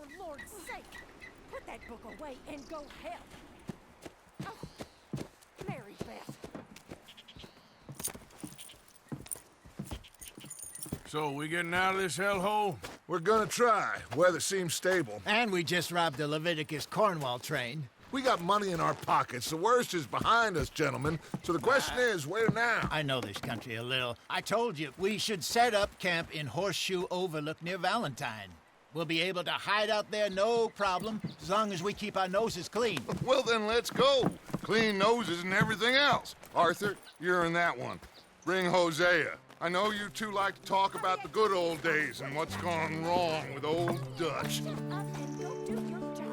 For Lord's sake, put that book away and go help. Oh, Mary Beth. So, we getting out of this hellhole? We're gonna try. Weather seems stable. And we just robbed the Leviticus Cornwall train. We got money in our pockets. The worst is behind us, gentlemen. So the question is, where now? I know this country a little. I told you, we should set up camp in Horseshoe Overlook near Valentine. We'll be able to hide out there, no problem, as long as we keep our noses clean. Well, then let's go. Clean noses and everything else. Arthur, you're in that one. Bring Hosea. I know you two like to talk about the good old days and what's gone wrong with old Dutch. Shut up and go do your job.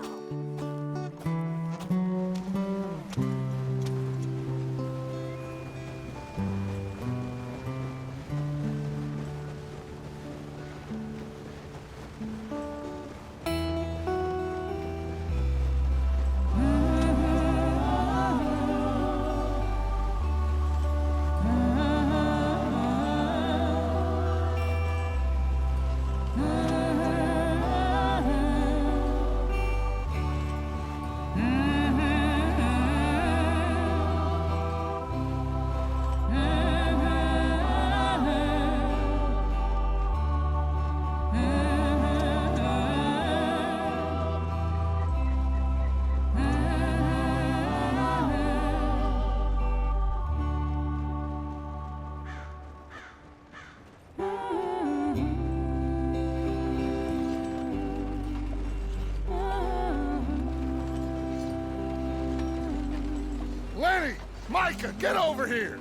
Lenny! Micah, get over here!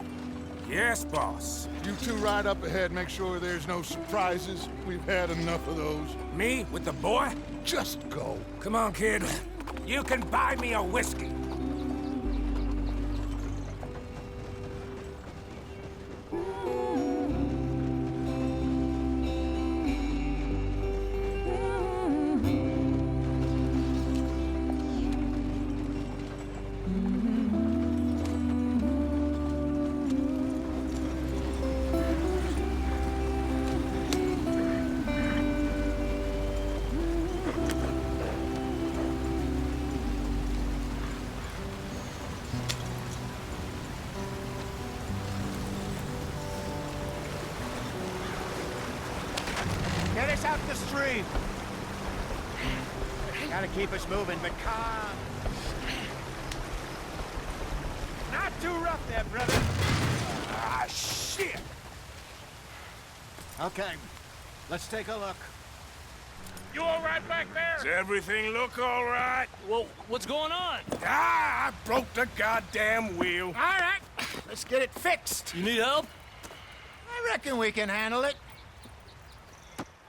Yes, boss. You two ride up ahead, make sure there's no surprises. We've had enough of those. Me with the boy? Just go. Come on, kid. You can buy me a whiskey. Get us out the stream. Gotta keep us moving, but calm. Not too rough there, brother. Ah, shit! Okay, let's take a look. You all right back there? Does everything look all right? Well, what's going on? Ah, I broke the goddamn wheel. All right, let's get it fixed. You need help? I reckon we can handle it.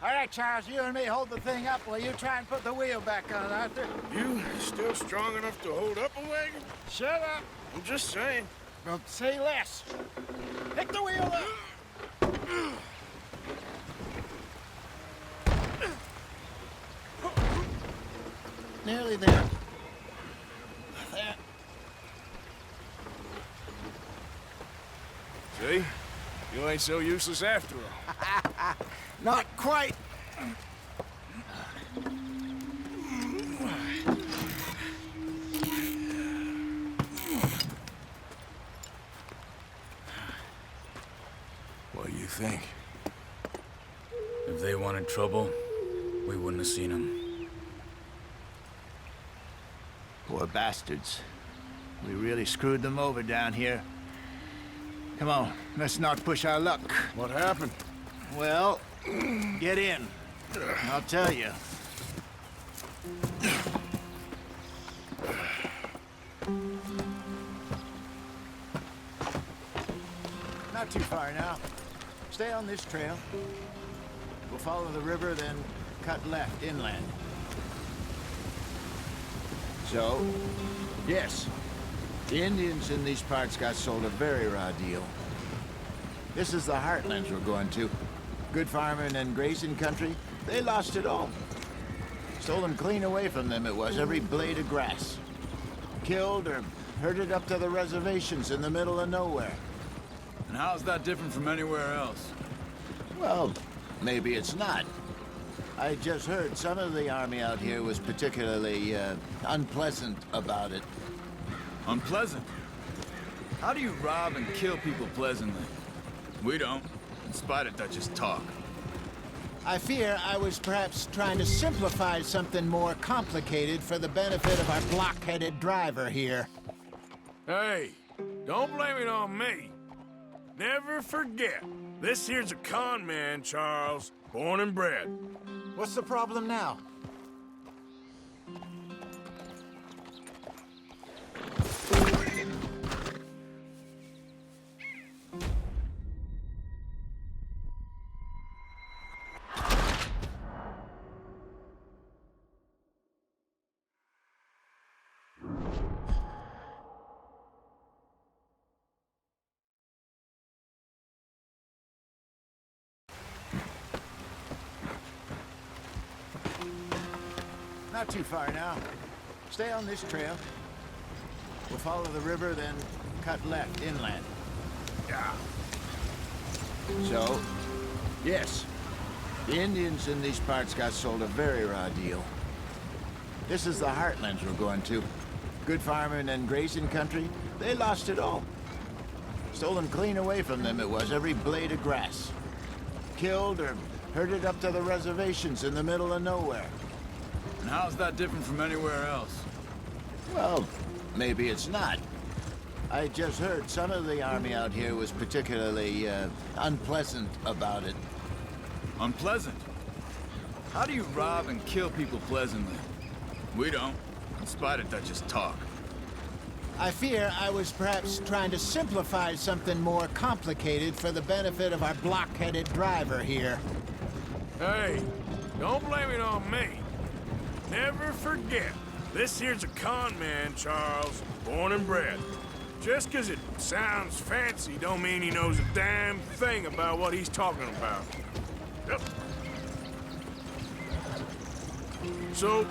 All right, Charles, you and me hold the thing up while you try and put the wheel back on, Arthur. You still strong enough to hold up a wagon? Shut up. I'm just saying. Well, say less. Pick the wheel up. Nearly there. There. See? You ain't so useless after all. Not quite. What do you think? If they wanted trouble, we wouldn't have seen them. Poor bastards. We really screwed them over down here. Come on, let's not push our luck. What happened? Well, get in. I'll tell you. Not too far now. Stay on this trail. We'll follow the river, then cut left inland. So, yes, the Indians in these parts got sold a very raw deal. This is the heartlands we're going to. Good farming and grazing country, they lost it all. Stole them clean away from them, it was, every blade of grass. Killed or herded up to the reservations in the middle of nowhere. And how's that different from anywhere else? Well, maybe it's not. I just heard some of the army out here was particularly unpleasant about it. Unpleasant? How do you rob and kill people pleasantly? We don't, in spite of Dutch's talk. I fear I was perhaps trying to simplify something more complicated for the benefit of our blockheaded driver here. Hey, don't blame it on me. Never forget, this here's a con man, Charles, born and bred. What's the problem now? Not too far now. Stay on this trail. We'll follow the river, then cut left inland. Yeah. So, yes, the Indians in these parts got sold a very raw deal. This is the heartlands we're going to. Good farming and grazing country, they lost it all. Stolen clean away from them it was, every blade of grass. Killed or herded up to the reservations in the middle of nowhere. And how's that different from anywhere else? Well, maybe it's not. I just heard some of the army out here was particularly unpleasant about it. Unpleasant? How do you rob and kill people pleasantly? We don't, in spite of Dutch's talk. I fear I was perhaps trying to simplify something more complicated for the benefit of our blockheaded driver here. Hey, don't blame it on me. Never forget, this here's a con man, Charles, born and bred. Just 'cause it sounds fancy don't mean he knows a damn thing about what he's talking about. Yep. So,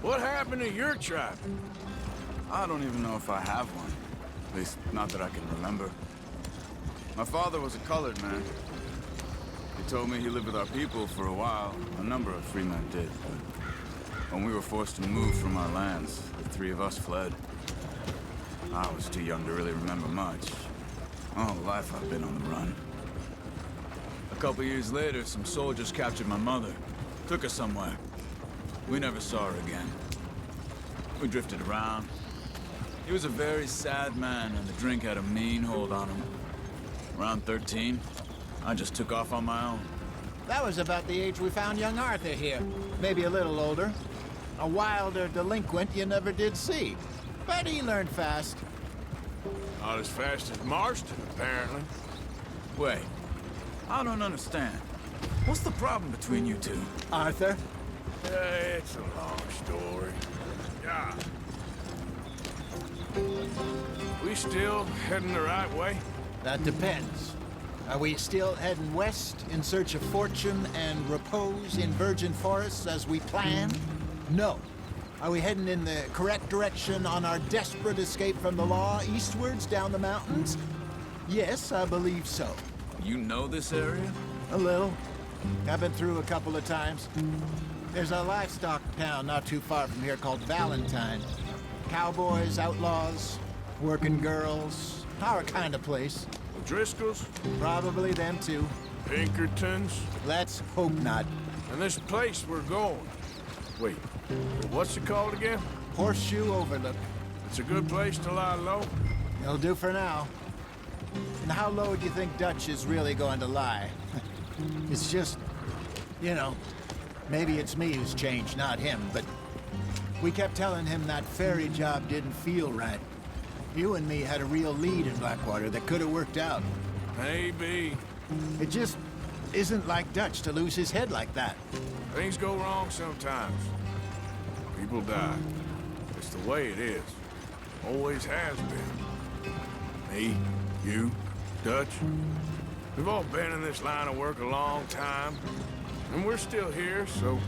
what happened to your tribe? I don't even know if I have one. At least, not that I can remember. My father was a colored man. He told me he lived with our people for a while. A number of free men did, but when we were forced to move from our lands, the three of us fled. I was too young to really remember much. My whole life I've been on the run. A couple years later, some soldiers captured my mother. Took her somewhere. We never saw her again. We drifted around. He was a very sad man, and the drink had a mean hold on him. Around 13, I just took off on my own. That was about the age we found young Arthur here. Maybe a little older. A wilder delinquent you never did see. But he learned fast. Not as fast as Marston, apparently. Wait, I don't understand. What's the problem between you two? Arthur? It's a long story. Yeah. We still heading the right way? That depends. Are we still heading west in search of fortune and repose in virgin forests as we planned? No. Are we heading in the correct direction on our desperate escape from the law eastwards down the mountains? Yes, I believe so. You know this area? A little. I've been through a couple of times. There's a livestock town not too far from here called Valentine. Cowboys, outlaws, working girls, our kind of place. Driscoll's? Probably them too. Pinkertons? Let's hope not. And this place we're going. Wait, what's it called again? Horseshoe Overlook. It's a good place to lie low? It'll do for now. And how low do you think Dutch is really going to lie? It's just, you know, maybe it's me who's changed, not him, but we kept telling him that ferry job didn't feel right. You and me had a real lead in Blackwater that could have worked out. Maybe. It just isn't like Dutch to lose his head like that. Things go wrong sometimes. People die. It's the way it is. Always has been. Me, you, Dutch. We've all been in this line of work a long time. And we're still here, so...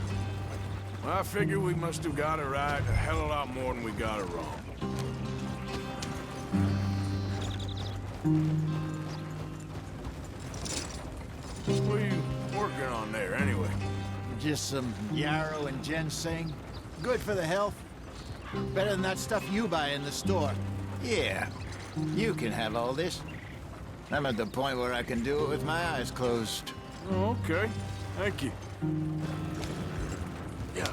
well, I figure we must have got it right a hell of a lot more than we got it wrong. What are you working on there, anyway? Just some yarrow and ginseng. Good for the health. Better than that stuff you buy in the store. Yeah, you can have all this. I'm at the point where I can do it with my eyes closed. Oh, okay. Thank you. Yeah.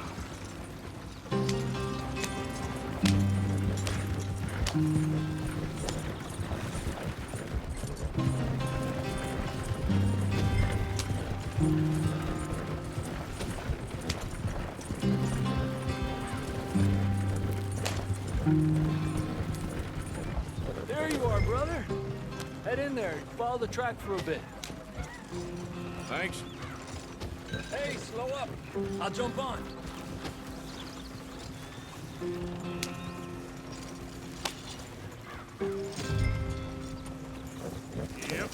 There you are, brother. Head in there. Follow the track for a bit. Thanks. Hey, slow up. I'll jump on. Yep.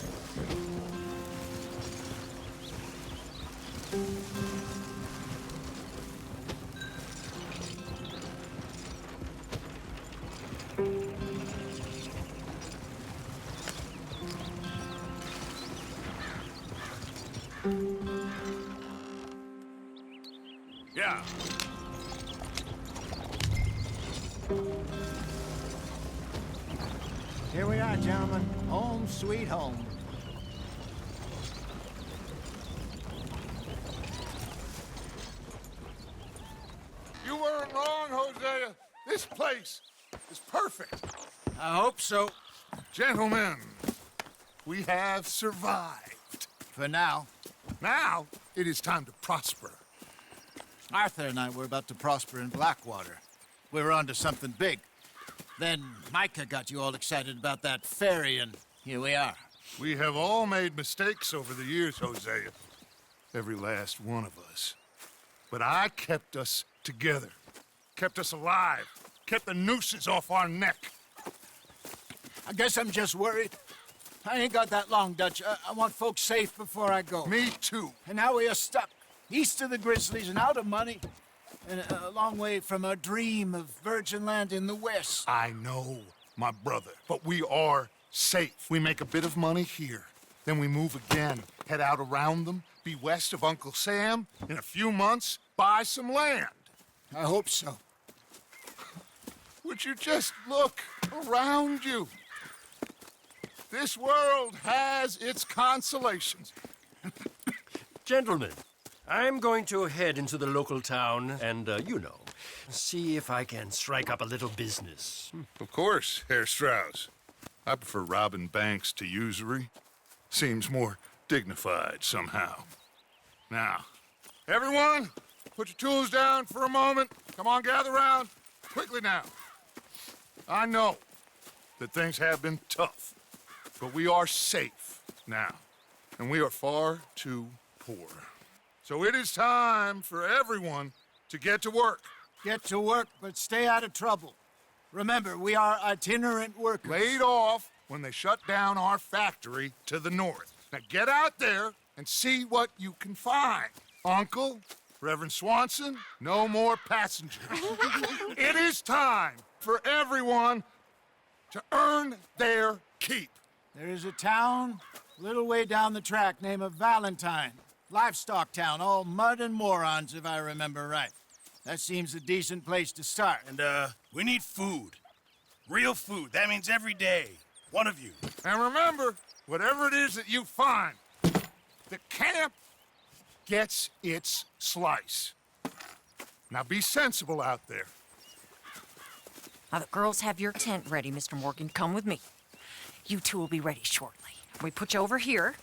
Yeah. Here we are, gentlemen. Home sweet home. You weren't wrong, Hosea. This place is perfect. I hope so. Gentlemen, we have survived. For now. Now, it is time to prosper. Arthur and I were about to prosper in Blackwater. We were onto something big. Then Micah got you all excited about that ferry, and here we are. We have all made mistakes over the years, Hosea. Every last one of us. But I kept us together. Kept us alive. Kept the nooses off our neck. I guess I'm just worried. I ain't got that long, Dutch. I want folks safe before I go. Me too. And now we are stuck, east of the Grizzlies and out of money, and a long way from our dream of virgin land in the west. I know, my brother, but we are safe. We make a bit of money here, then we move again, head out around them, be west of Uncle Sam, in a few months, buy some land. I hope so. Would you just look around you? This world has its consolations. Gentlemen, I'm going to head into the local town and, see if I can strike up a little business. Of course, Herr Strauss. I prefer robbing banks to usury. Seems more dignified somehow. Now, everyone, put your tools down for a moment. Come on, gather round. Quickly now. I know that things have been tough, but we are safe now, and we are far too poor. So it is time for everyone to get to work. Get to work, but stay out of trouble. Remember, we are itinerant workers. Laid off when they shut down our factory to the north. Now get out there and see what you can find. Uncle, Reverend Swanson, no more passengers. It is time for everyone to earn their keep. There is a town a little way down the track named Valentine. Livestock town, all mud and morons, if I remember right. That seems a decent place to start. And, we need food. Real food. That means every day. One of you. And remember, whatever it is that you find, the camp gets its slice. Now be sensible out there. Now, the girls have your tent ready, Mr. Morgan. Come with me. You two will be ready shortly. We put you over here.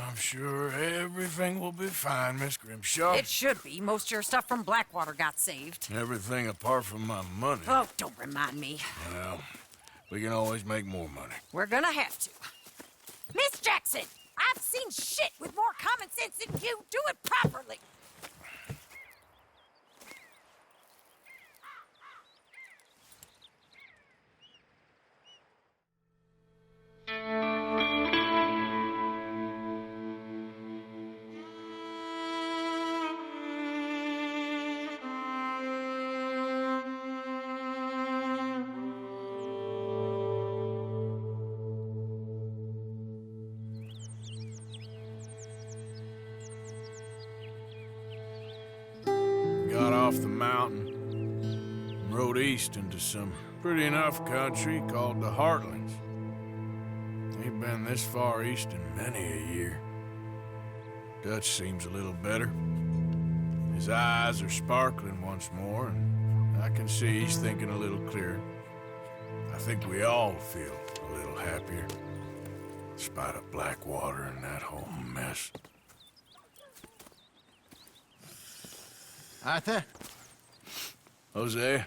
I'm sure everything will be fine, Miss Grimshaw. It should be. Most of your stuff from Blackwater got saved. Everything apart from my money. Oh, don't remind me. Well, we can always make more money. We're gonna have to. Miss Jackson, I've seen shit with more common sense than you. Do it properly. off the mountain and rode east into some pretty enough country called the Heartlands. Ain't been this far east in many a year. Dutch seems a little better. His eyes are sparkling once more, and I can see he's thinking a little clearer. I think we all feel a little happier, despite of Blackwater and that whole mess. Arthur? Jose?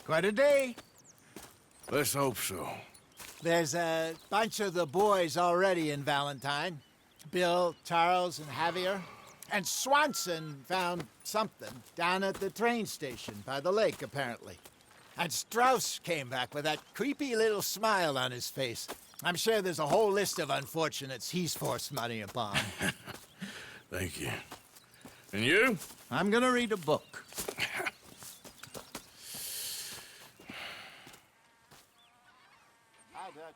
Quite a day. Let's hope so. There's a bunch of the boys already in Valentine. Bill, Charles, and Javier. And Swanson found something down at the train station by the lake, apparently. And Strauss came back with that creepy little smile on his face. I'm sure there's a whole list of unfortunates he's forced money upon. Thank you. And you? I'm gonna read a book. Hi, Dutch.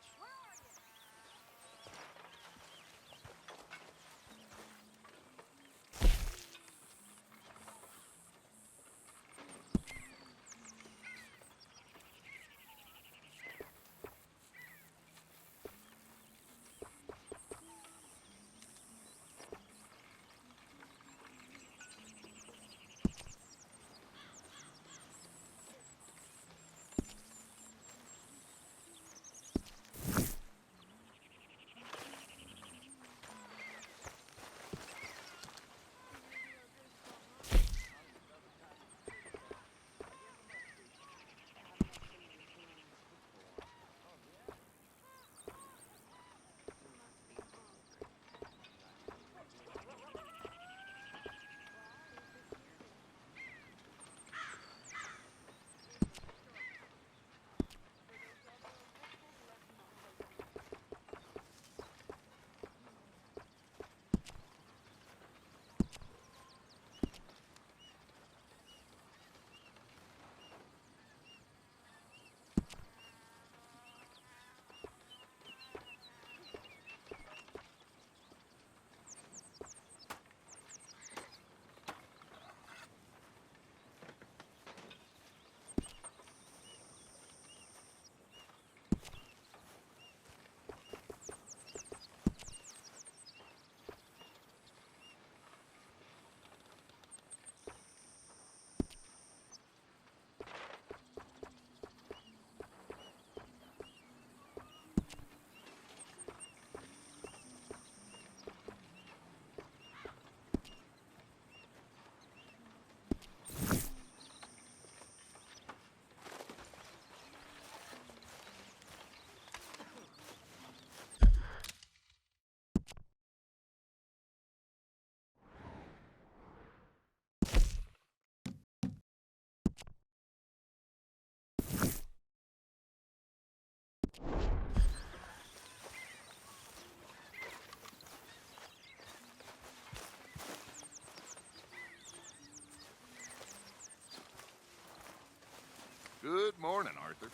Good morning, Arthur.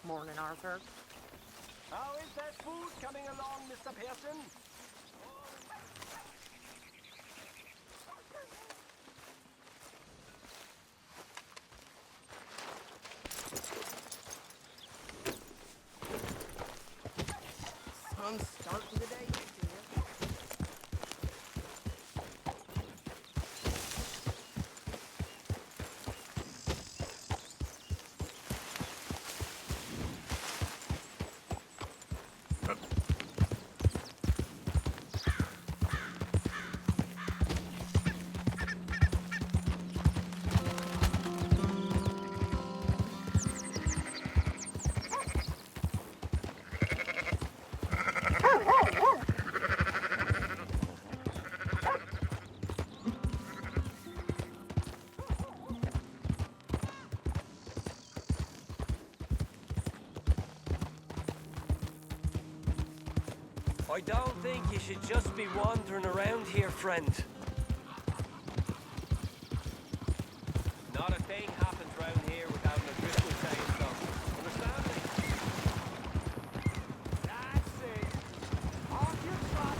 Morning, Arthur. How is that food coming along, Mr. Pearson? I'm starting today. I don't think you should just be wandering around here, friend. Not a thing happens round here without an O'Driscoll saying so. Understand me? That's it. Off your trot.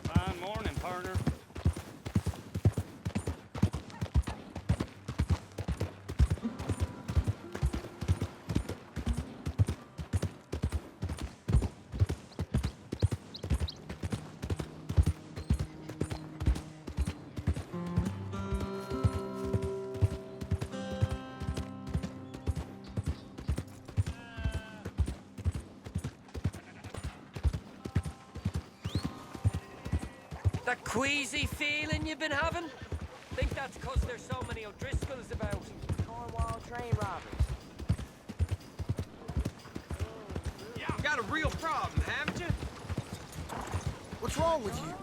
Fine morning, partner. That queasy feeling you've been having? Think that's 'cause there's so many O'Driscolls about. Cornwall train robbers. You got a real problem, haven't you? What's wrong with you?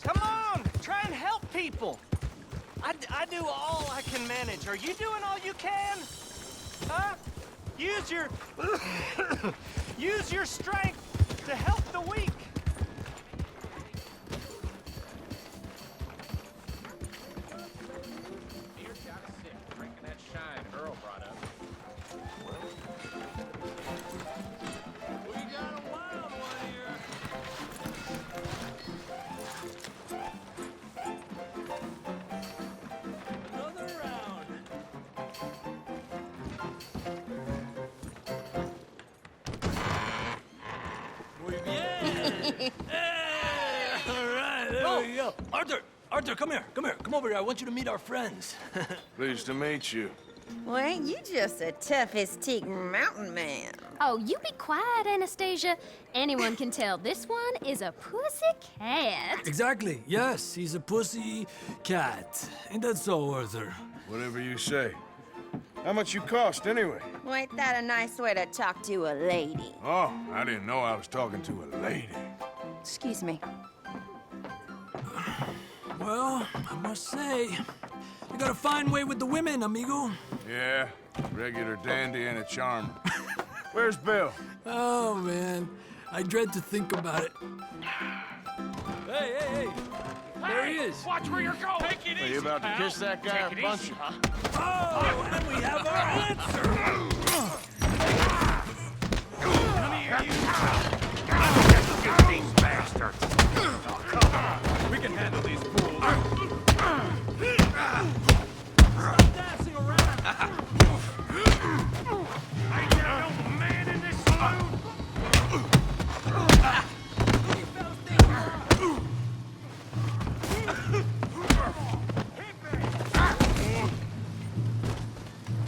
Come on, try and help people. I do all I can manage. Are you doing all you can? Huh? Use your use your strength to help the weak. Beer got us sick drinking that shine Earl brought up. We got a wild one here. Another round. Muy bien. All right, there we go. Arthur, come here. Come over here. I want you to meet our friends. Pleased to meet you. Well, ain't you just a tough-as-teak mountain man? Oh, you be quiet, Anastasia. Anyone can tell this one is a pussy cat. Exactly. Yes, he's a pussy cat. Ain't that so, Arthur? Whatever you say. How much you cost, anyway? Well, ain't that a nice way to talk to a lady? Oh, I didn't know I was talking to a lady. Excuse me. Well, I must say, you got a fine way with the women, amigo. Yeah, regular dandy and a charmer. Where's Bill? Oh, man. I dread to think about it. Hey! There he is. Watch where you're going. Take it Are easy, you about to pal. kiss that guy Take or it punch easy, him? huh? Oh, and we have our answer. Come here, you. Let's get these bastards. Oh, come on. We can handle these fools. Stop dancing around. Ain't there no man in this saloon?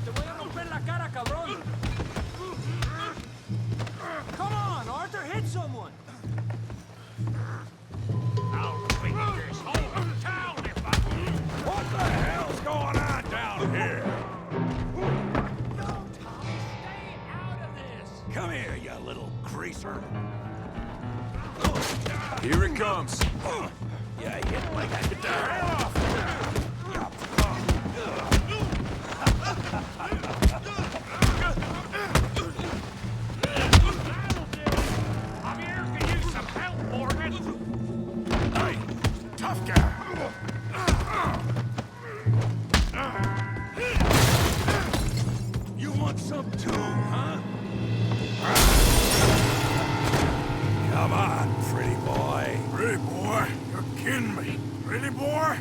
Te voy a romper la cara, cabrón. Come on, Arthur, hit someone. I'll beat this whole town if I can. What the hell's going on down here? No, Tommy, stay out of this. Come here, you little greaser. Here it comes. You hit like a dime. I'm here to use some help, Morgan. Hey, tough guy. You want some too, huh? Come on, pretty boy. Pretty boy? You're kidding me. Pretty boy?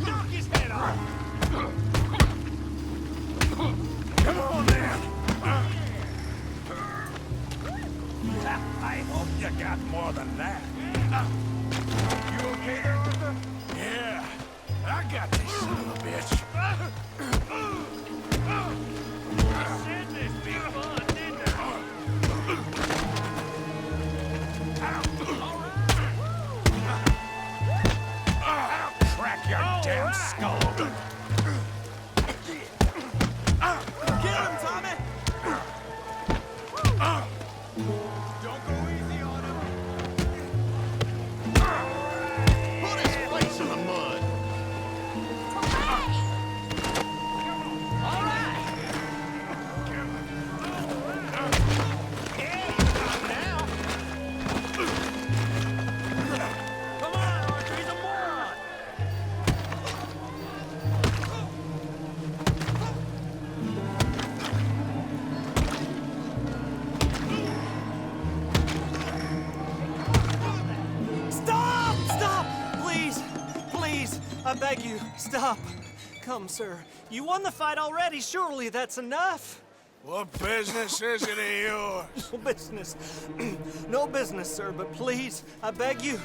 Knock his head off! Come on, then! I hope you got more than that. You okay there, Arthur? Yeah, I got this son of a bitch. You said this be fun, didn't I'll crack your damn skull. Kill him, Tommy. beg you, stop. Come, sir. You won the fight already. Surely that's enough. What business is it of yours? No business. No business, sir, but please, I beg you.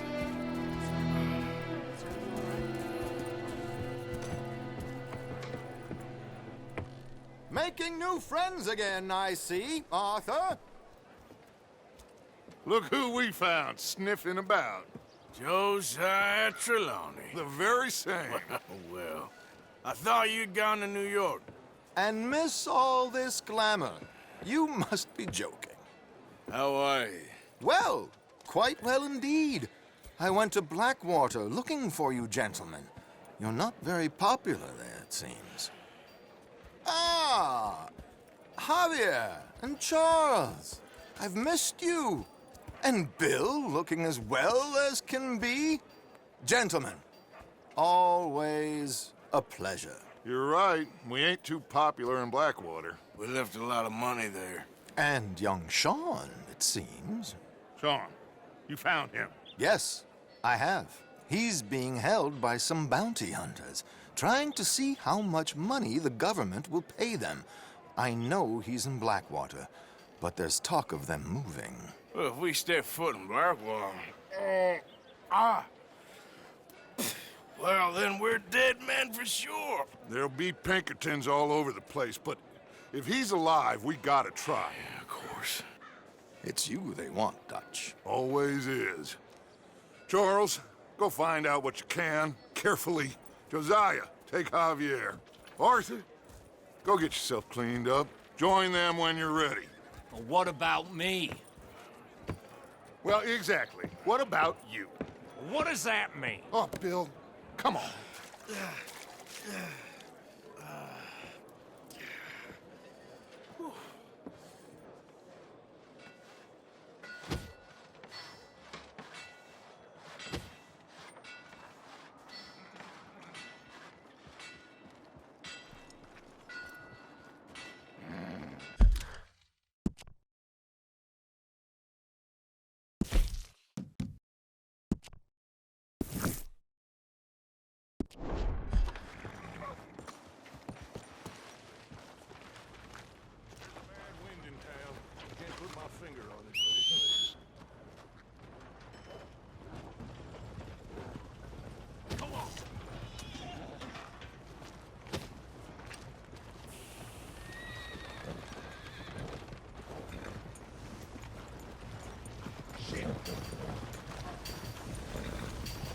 Making new friends again, I see, Arthur. Look who we found sniffing about. Josiah Trelawney. The very same. Well, I thought you'd gone to New York. And miss all this glamour. You must be joking. How are you? Well, quite well indeed. I went to Blackwater looking for you gentlemen. You're not very popular there, it seems. Ah, Javier and Charles. I've missed you. And Bill looking as well as can be. Gentlemen, always a pleasure. You're right. We ain't too popular in Blackwater. We left a lot of money there. And young Sean, it seems. Sean, you found him? Yes, I have. He's being held by some bounty hunters, trying to see how much money the government will pay them. I know he's in Blackwater, but there's talk of them moving. Well, if we step foot in Blackwater... Well, then we're dead men for sure. There'll be Pinkertons all over the place, but if he's alive, we gotta try. Yeah, of course. It's you they want, Dutch. Always is. Charles, go find out what you can, carefully. Josiah, take Javier. Arthur, go get yourself cleaned up. Join them when you're ready. Well, what about me? Well, exactly. What about you? What does that mean? Oh, Bill, come on.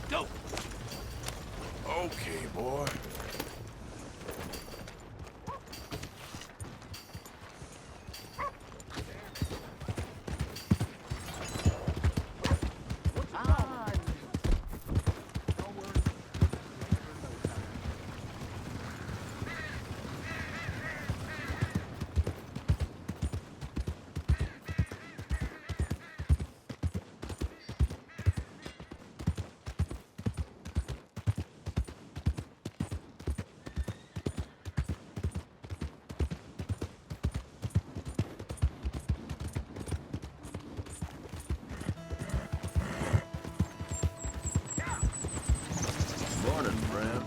Go! Okay, boy. Morning, friend.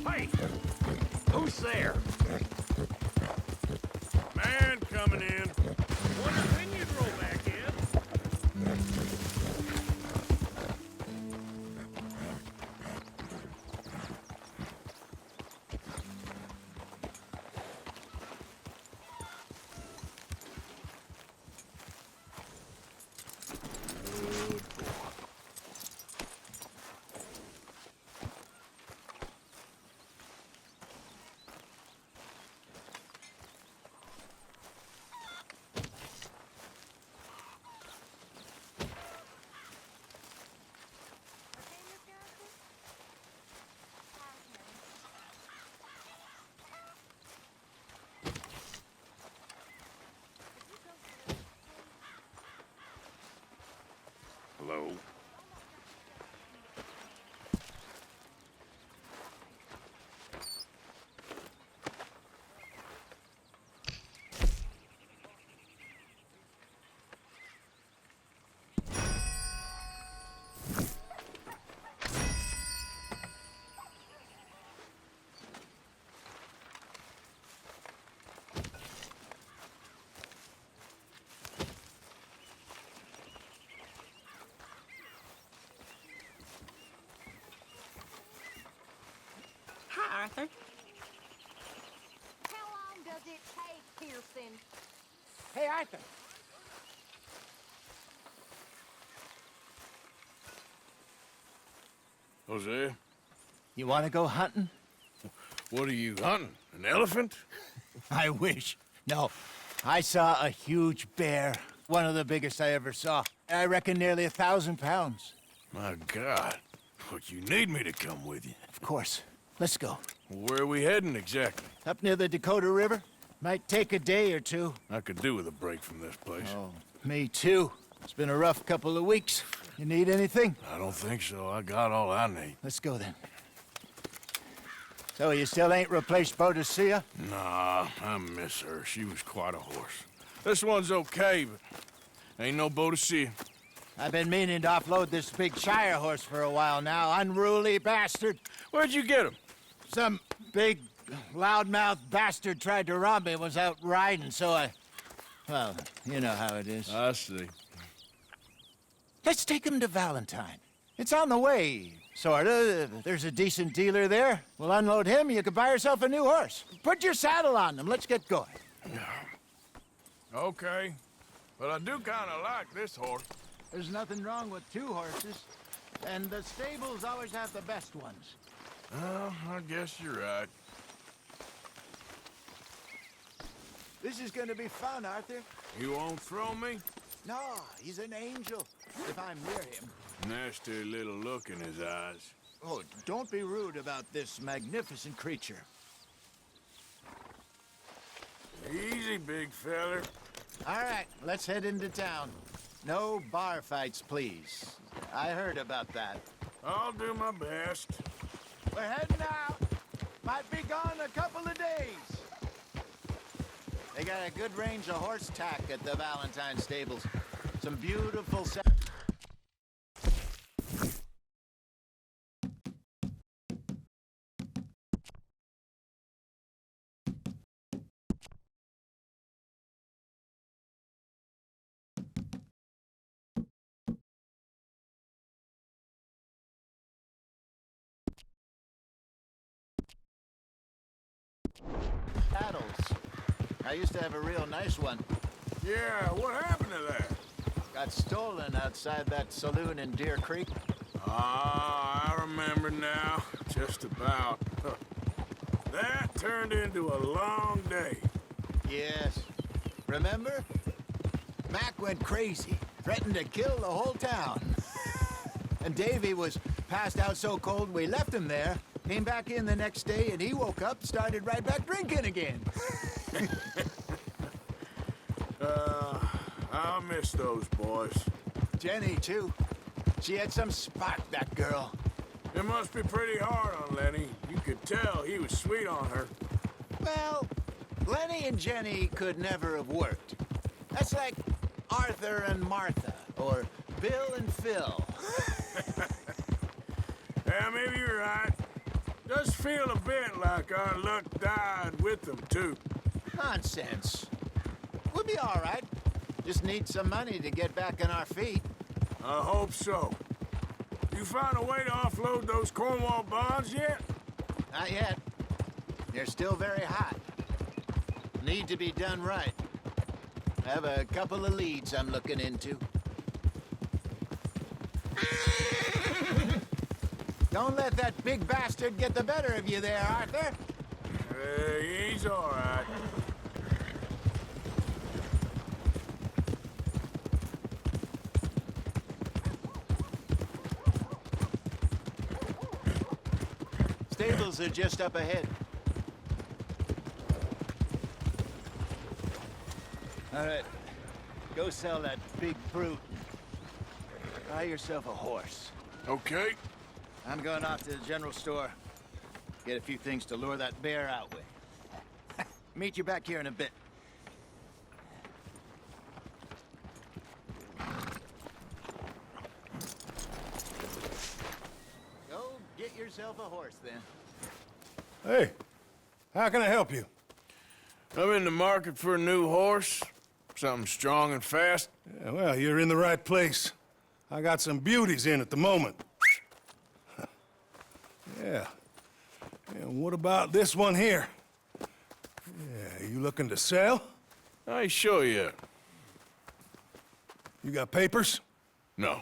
Hey! Who's there? Man coming in. Wonder when you drove back in. Arthur. How long does it take, Pearson? Hey, Arthur. Hosea, You want to go hunting? what are you hunting? An elephant? I wish. No. I saw a huge bear. One of the biggest I ever saw. I reckon nearly 1,000 pounds. My God. Look, you need me to come with you. Of course. Let's go. Where are we heading exactly? Up near the Dakota River. Might take a day or two. I could do with a break from this place. Oh, me too. It's been a rough couple of weeks. You need anything? I don't think so. I got all I need. Let's go then. So you still ain't replaced Boadicea? Nah, I miss her. She was quite a horse. This one's okay, but ain't no Boadicea. I've been meaning to offload this big Shire horse for a while now. Unruly bastard. Where'd you get him? Some big, loudmouth bastard tried to rob me and was out riding, so I... Well, you know how it is. I see. Let's take him to Valentine. It's on the way, sorta. There's a decent dealer there. We'll unload him, you can buy yourself a new horse. Put your saddle on him, let's get going. Okay, but I do kind of like this horse. There's nothing wrong with two horses, and the stables always have the best ones. Well, I guess you're right. This is gonna be fun, Arthur. You won't throw me? No, he's an angel, if I'm near him. Nasty little look in his eyes. Oh, don't be rude about this magnificent creature. Easy, big feller. All right, let's head into town. No bar fights, please. I heard about that. I'll do my best. We're heading out. Might be gone a couple of days. They got a good range of horse tack at the Valentine stables. Some beautiful... saddles. I used to have a real nice one. Yeah, what happened to that? Got stolen outside that saloon in Deer Creek. Ah, I remember now. Just about. That turned into a long day. Yes. Remember? Mac went crazy, threatened to kill the whole town. And Davy was passed out so cold we left him there. Came back in the next day and he woke up, started right back drinking again. I'll miss those boys. Jenny, too. She had some spark, that girl. It must be pretty hard on Lenny. You could tell he was sweet on her. Well, Lenny and Jenny could never have worked. That's like Arthur and Martha, or Bill and Phil. Yeah, maybe you're right. Does feel a bit like our luck died with them, too. Nonsense. We'll be all right. Just need some money to get back on our feet. I hope so. You find a way to offload those Cornwall bonds yet? Not yet. They're still very hot. Need to be done right. I have a couple of leads I'm looking into. Don't let that big bastard get the better of you there, Arthur. He's all right. Stables are just up ahead. All right, go sell that big brute. Buy yourself a horse. Okay. I'm going off to the general store. Get a few things to lure that bear out with. Meet you back here in a bit. Go get yourself a horse, then. Hey, how can I help you? I'm in the market for a new horse. Something strong and fast. Yeah, well, you're in the right place. I got some beauties in at the moment. Yeah. And what about this one here? Yeah, you looking to sell? I show you. You got papers? No.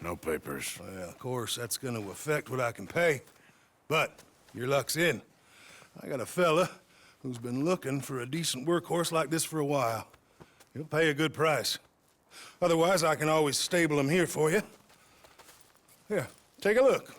No papers. Well, of course, that's gonna affect what I can pay. But your luck's in. I got a fella who's been looking for a decent workhorse like this for a while. He'll pay a good price. Otherwise, I can always stable him here for you. Here, take a look.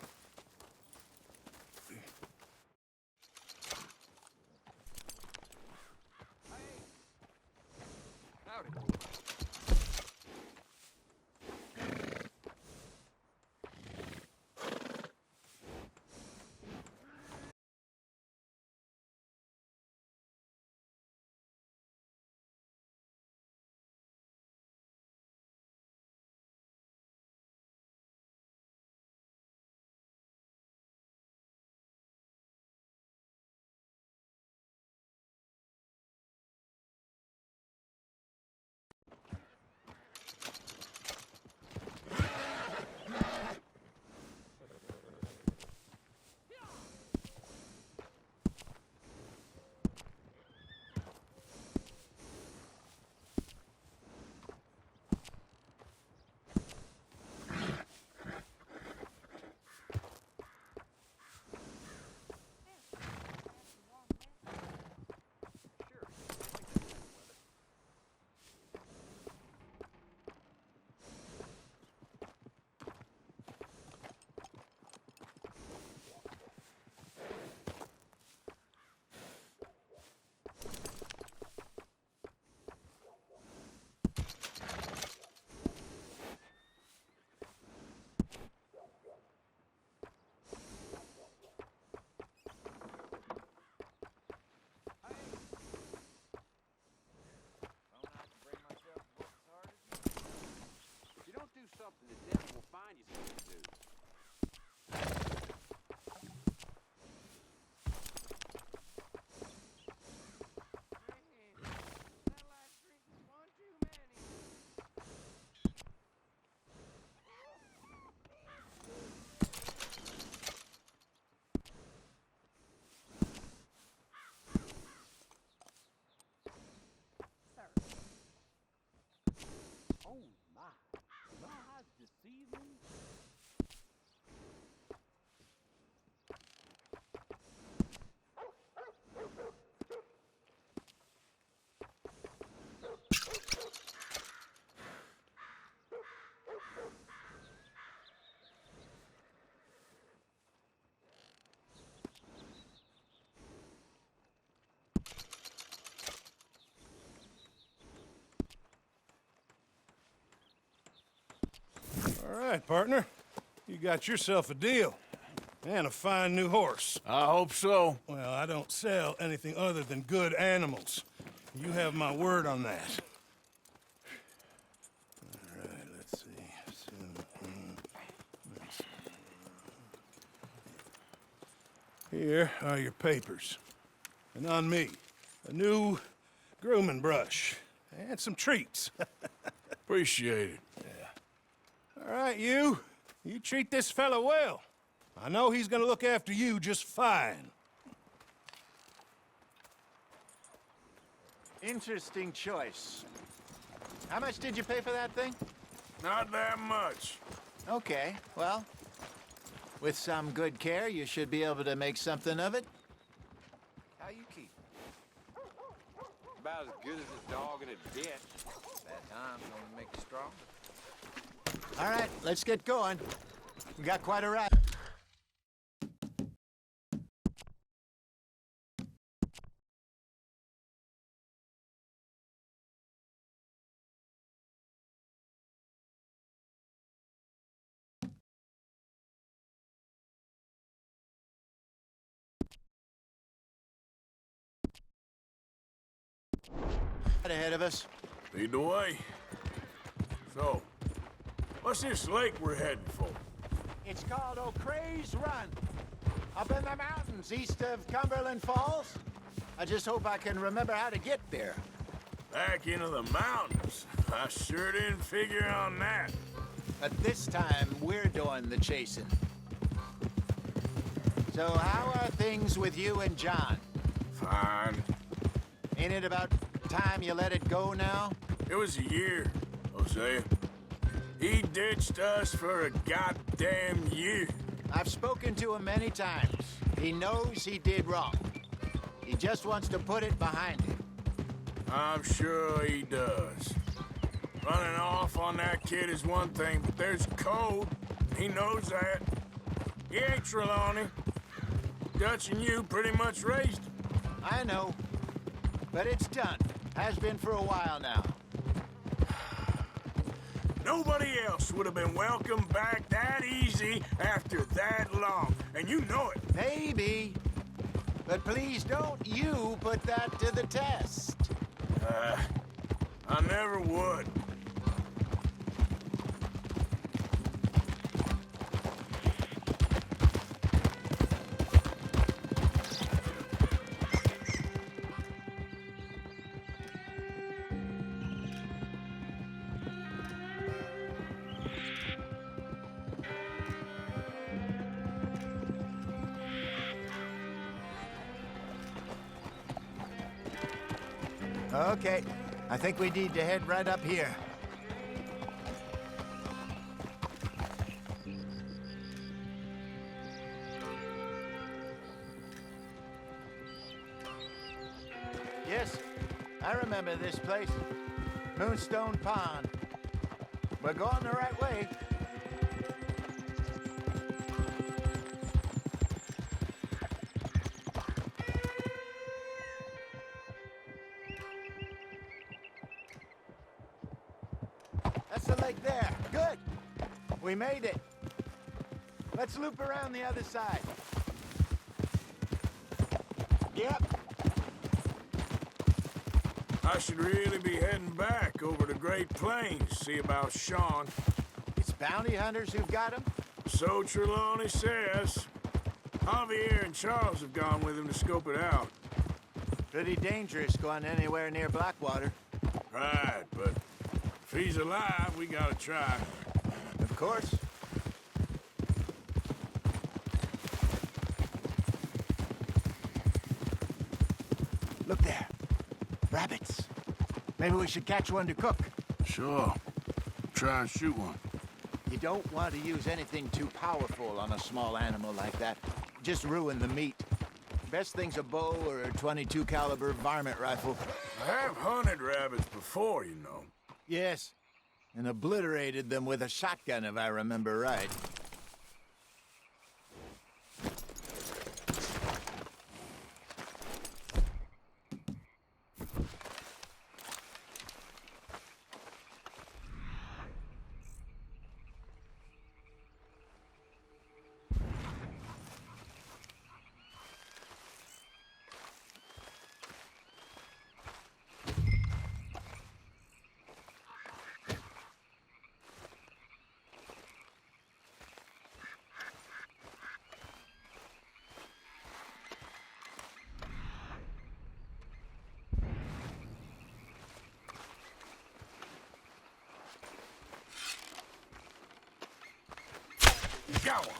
Something the devil will find you something to do. Oh my. Lies deceive me? All right, partner. You got yourself a deal. And a fine new horse. I hope so. Well, I don't sell anything other than good animals. You have my word on that. All right, let's see. Here are your papers. And on me, a new grooming brush. And some treats. Appreciate it. All right, you treat this fella well. I know he's gonna look after you just fine. Interesting choice. How much did you pay for that thing? Not that much. Okay, well, with some good care, you should be able to make something of it. How you keep? About as good as a dog in a ditch. That time's gonna make you strong. All right, let's get going. We got quite a ride. Ahead of us. Lead the way. So, what's this lake we're heading for? It's called O'Cree's Run. Up in the mountains east of Cumberland Falls. I just hope I can remember how to get there. Back into the mountains. I sure didn't figure on that. But this time, we're doing the chasing. So how are things with you and John? Fine. Ain't it about time you let it go now? It was a year, Hosea. He ditched us for a goddamn year. I've spoken to him many times. He knows he did wrong. He just wants to put it behind him. I'm sure he does. Running off on that kid is one thing, but there's code. He knows that. He ain't Trelawney. Dutch and you pretty much raised him. I know. But it's done. Has been for a while now. Nobody else would have been welcomed back that easy after that long, and you know it. Maybe. But please don't you put that to the test. I never would. Okay, I think we need to head right up here. Yes, I remember this place. Moonstone Pond. We're going the right way. That's the lake there. Good. We made it. Let's loop around the other side. Yep. I should really be heading back over the Great Plains, see about Sean. It's bounty hunters who've got him? So Trelawney says. Javier and Charles have gone with him to scope it out. Pretty dangerous going anywhere near Blackwater. Right, but if he's alive, we gotta try. Of course. Look there. Rabbits. Maybe we should catch one to cook. Sure. Try and shoot one. You don't want to use anything too powerful on a small animal like that. Just ruin the meat. Best thing's a bow or a .22 caliber varmint rifle. I have hunted rabbits before, you know. Yes, and obliterated them with a shotgun, if I remember right. Got one.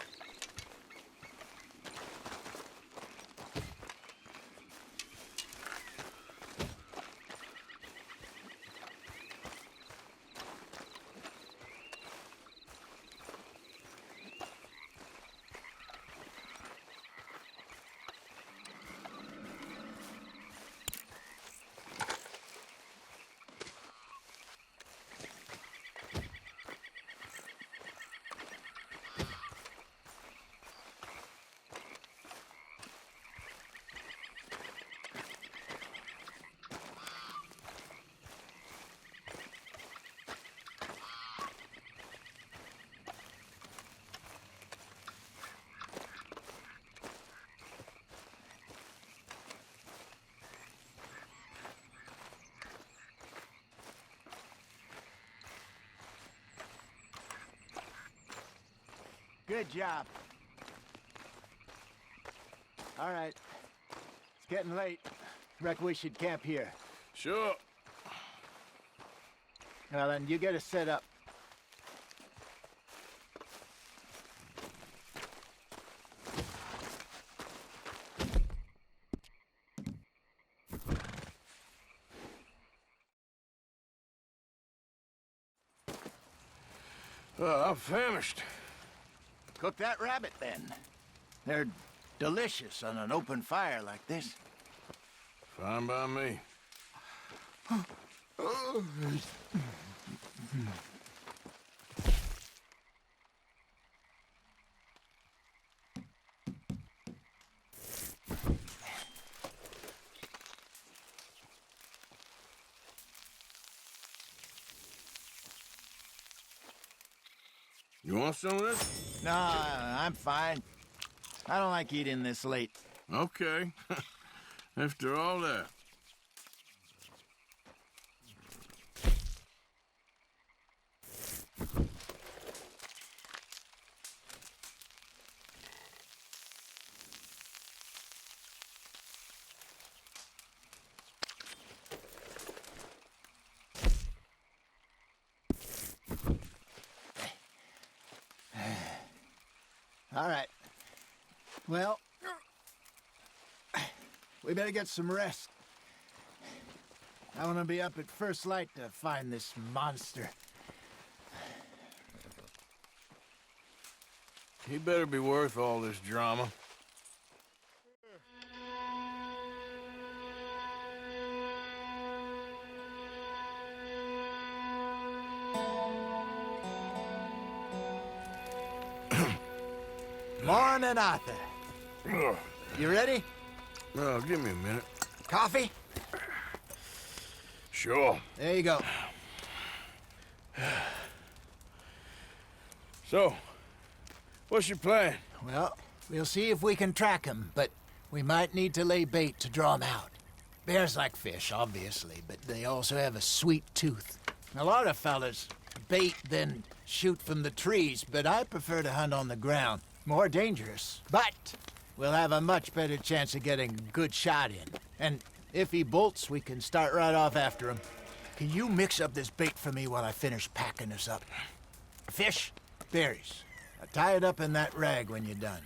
Good job. All right. It's getting late. Reckon we should camp here. Sure. Well, then you get us set up. I'm famished. Cook that rabbit, then. They're delicious on an open fire like this. Fine by me. You want some of this? No, I'm fine. I don't like eating this late. Okay. After all that. All right. Well, we better get some rest. I want to be up at first light to find this monster. He better be worth all this drama. Morning, Arthur. You ready? Well, give me a minute. Coffee? Sure. There you go. So, what's your plan? Well, we'll see if we can track him, but we might need to lay bait to draw him out. Bears like fish, obviously, but they also have a sweet tooth. A lot of fellas bait, then shoot from the trees, but I prefer to hunt on the ground. More dangerous, but we'll have a much better chance of getting a good shot in. And if he bolts, we can start right off after him. Can you mix up this bait for me while I finish packing this up? Fish, berries. Now tie it up in that rag when you're done.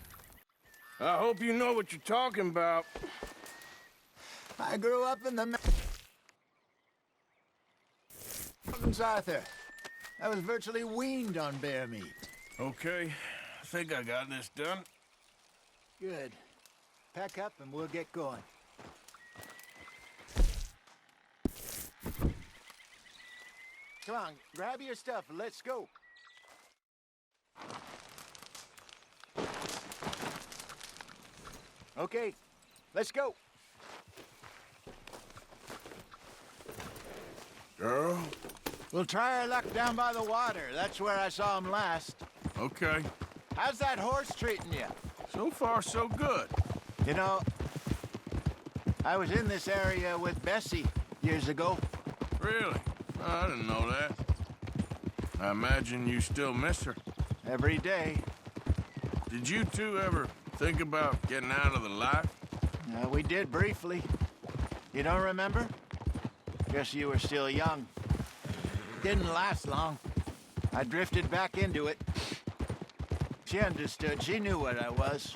I hope you know what you're talking about. I grew up in the mountains, Arthur. I was virtually weaned on bear meat. Okay, I think I got this done. Good. Pack up and we'll get going. Come on, grab your stuff and let's go. Okay, let's go. Girl? We'll try our luck down by the water. That's where I saw him last. Okay. How's that horse treating you? So far, so good. You know, I was in this area with Bessie years ago. Really? Oh, I didn't know that. I imagine you still miss her. Every day. Did you two ever think about getting out of the life? We did briefly. You don't remember? Guess you were still young. Didn't last long. I drifted back into it. She understood. She knew what I was.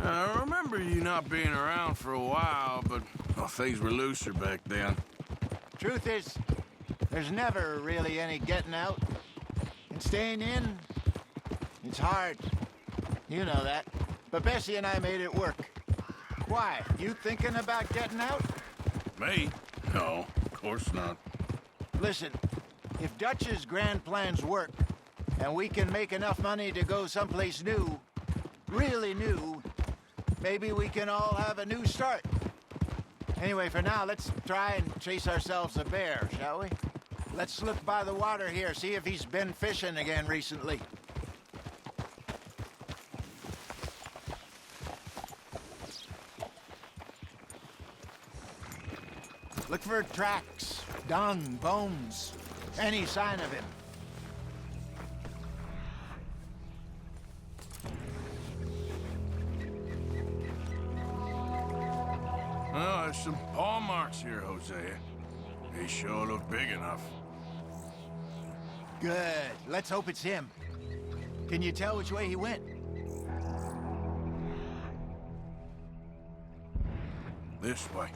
I remember you not being around for a while, but well, things were looser back then. Truth is, there's never really any getting out. And staying in, it's hard. You know that. But Bessie and I made it work. Why? You thinking about getting out? Me? No, of course not. Listen, if Dutch's grand plans work, and we can make enough money to go someplace new, really new, maybe we can all have a new start. Anyway, for now, let's try and chase ourselves a bear, shall we? Let's look by the water here, see if he's been fishing again recently. Look for tracks, dung, bones, any sign of him. Well, there's some paw marks here, Hosea. They sure look big enough. Good. Let's hope it's him. Can you tell which way he went? This way.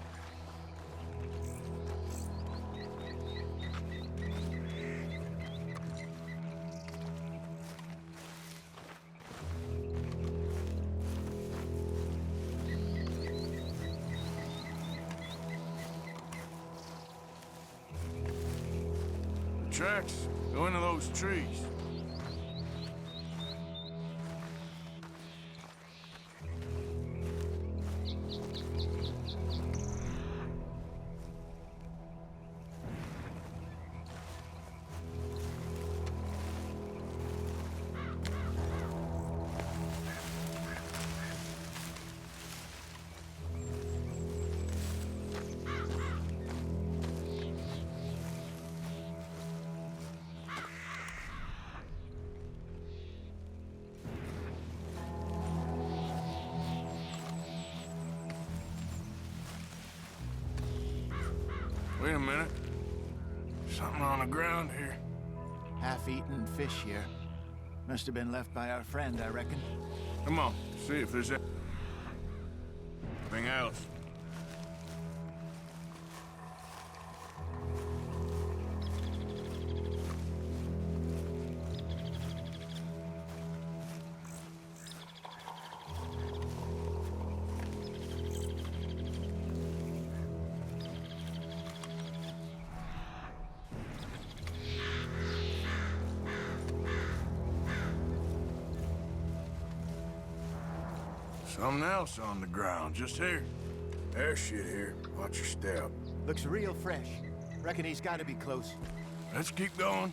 tracks go into those trees. Wait a minute. Something on the ground here. Half-eaten fish here. Must have been left by our friend, I reckon. Come on, see if there's anything else. Something else on the ground, just here. There's shit here. Watch your step. Looks real fresh. Reckon he's got to be close. Let's keep going.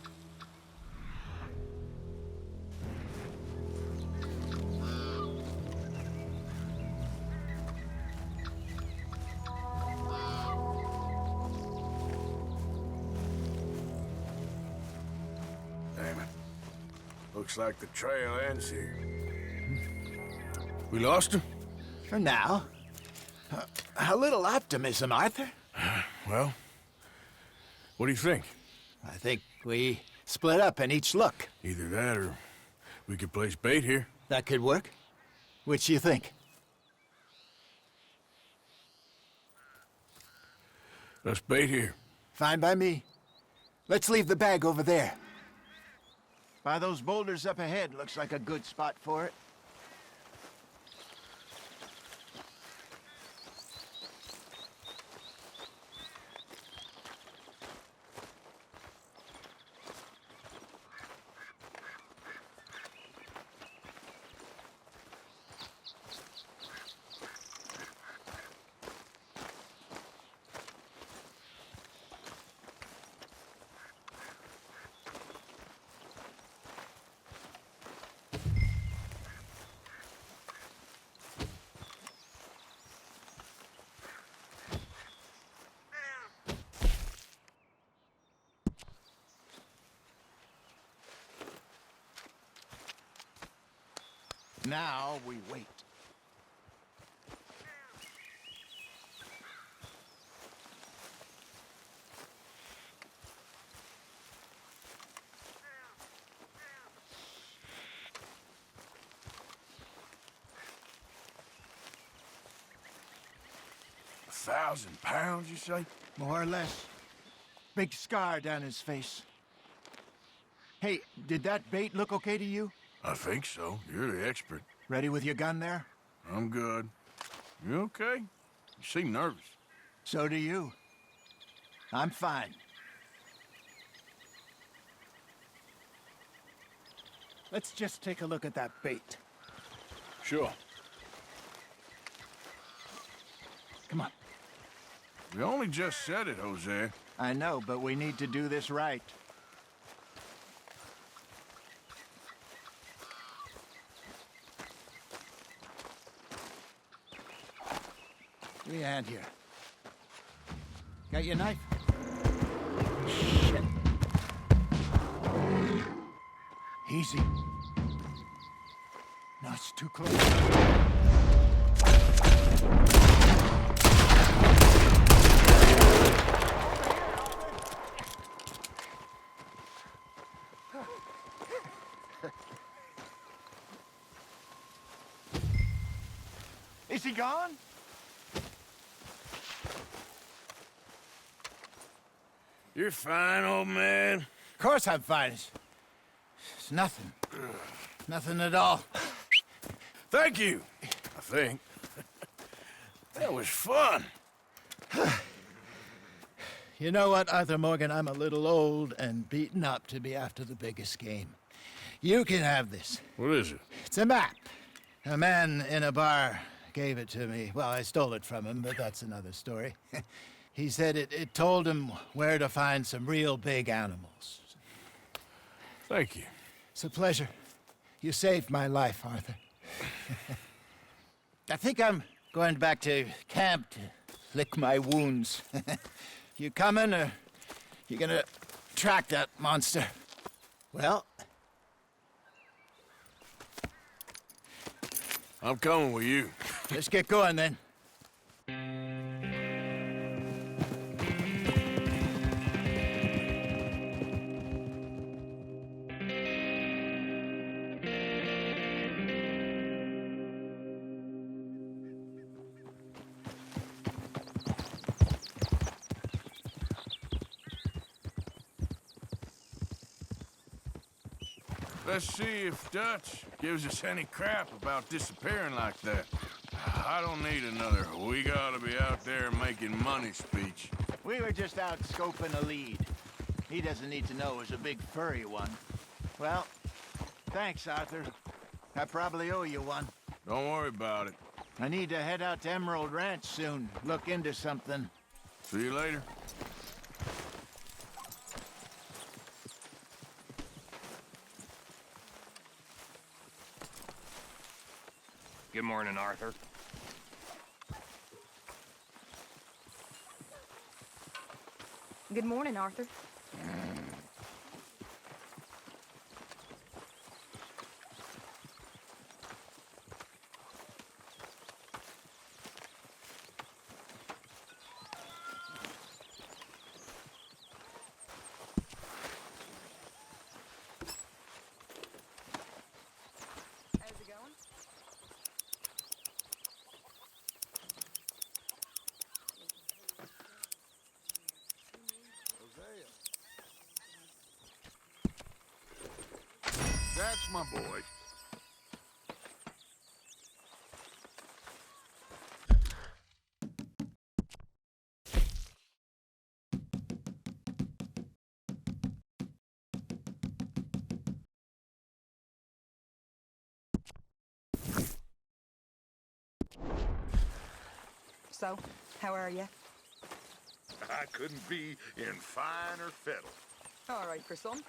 Damn it. Looks like the trail ends here. We lost him? For now. A little optimism, Arthur. Well, what do you think? I think we split up and each look. Either that or we could place bait here. That could work. Which you think? Let's bait here. Fine by me. Let's leave the bag over there. By those boulders up ahead, looks like a good spot for it. Now we wait. £1,000, you say? More or less. Big scar down his face. Hey, did that bait look okay to you? I think so. You're the expert. Ready with your gun there? I'm good. You okay? You seem nervous. So do you. I'm fine. Let's just take a look at that bait. Sure. Come on. We only just said it, Jose. I know, but we need to do this right. Give me a hand here. Got your knife? Shit. Easy. No, it's too close. Is he gone? You're fine, old man. Of course I'm fine. It's nothing. Nothing at all. Thank you, I think. That was fun. You know what, Arthur Morgan? I'm a little old and beaten up to be after the biggest game. You can have this. What is it? It's a map. A man in a bar gave it to me. Well, I stole it from him, but that's another story. He said it told him where to find some real big animals. Thank you. It's a pleasure. You saved my life, Arthur. I think I'm going back to camp to lick my wounds. You coming, or you gonna track that monster? Well, I'm coming with you. let's get going then. Let's see if Dutch gives us any crap about disappearing like that. I don't need another "we gotta be out there making money" speech. We were just out scoping a lead. He doesn't need to know it was a big furry one. Well, thanks, Arthur. I probably owe you one. Don't worry about it. I need to head out to Emerald Ranch soon. Look into something. See you later. Good morning, Arthur. Good morning, Arthur. How's it going? That's my boy. So, how are you? I couldn't be in finer fettle. All right, for some.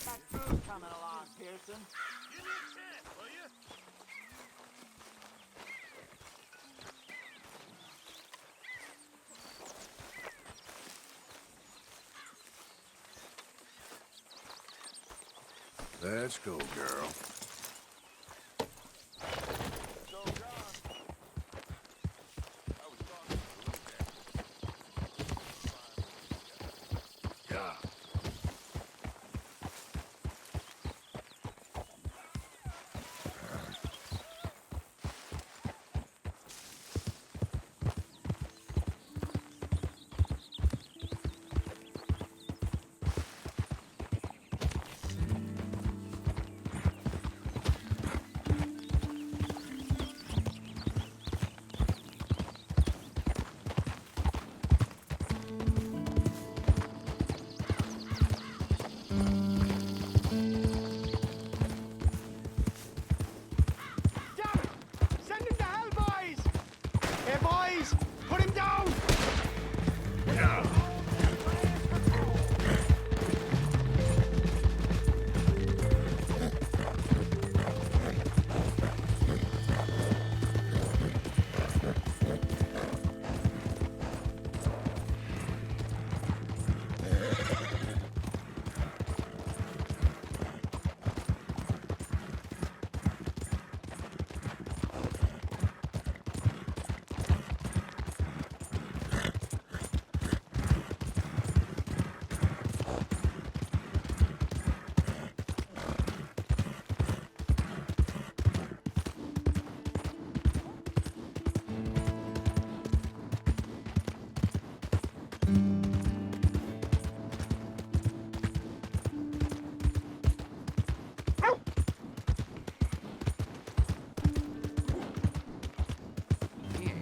Got food coming along, Pearson. Give me a chance, will you? Let's go, girl. Yeah.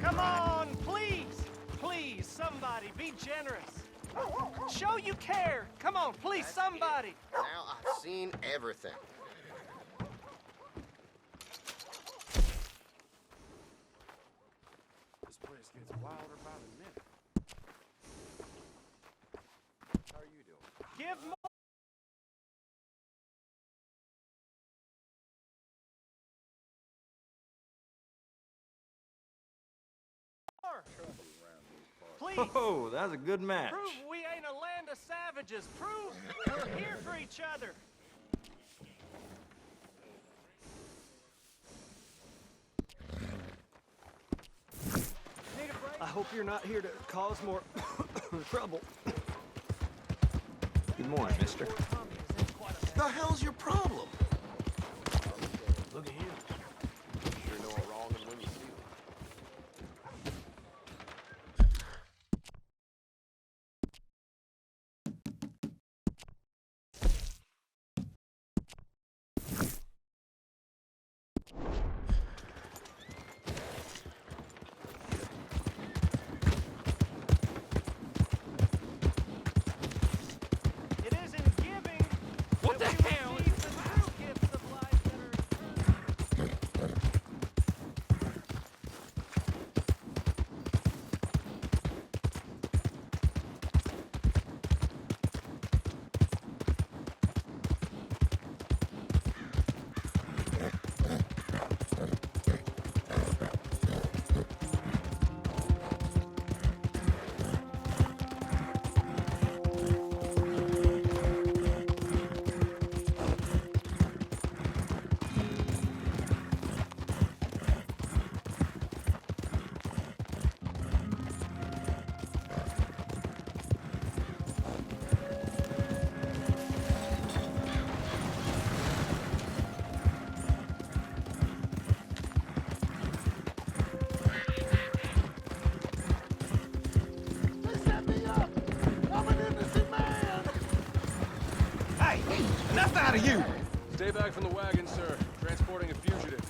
Come on, please! Please, somebody, be generous. Show you care. Come on, please, somebody. Now I've seen everything. This place gets wilder by the minute. How are you doing? Give more. Please. Oh, that's a good match. Prove we ain't a land of savages. Prove we're here for each other. I hope you're not here to cause more trouble. Good morning, mister. The hell's your problem? Look at him. Sure know a wrong when you see one. It isn't giving. What the hell? Receive the true gifts of life that are eternal. Hey, enough out of you! Stay back from the wagon, sir. Transporting a fugitive.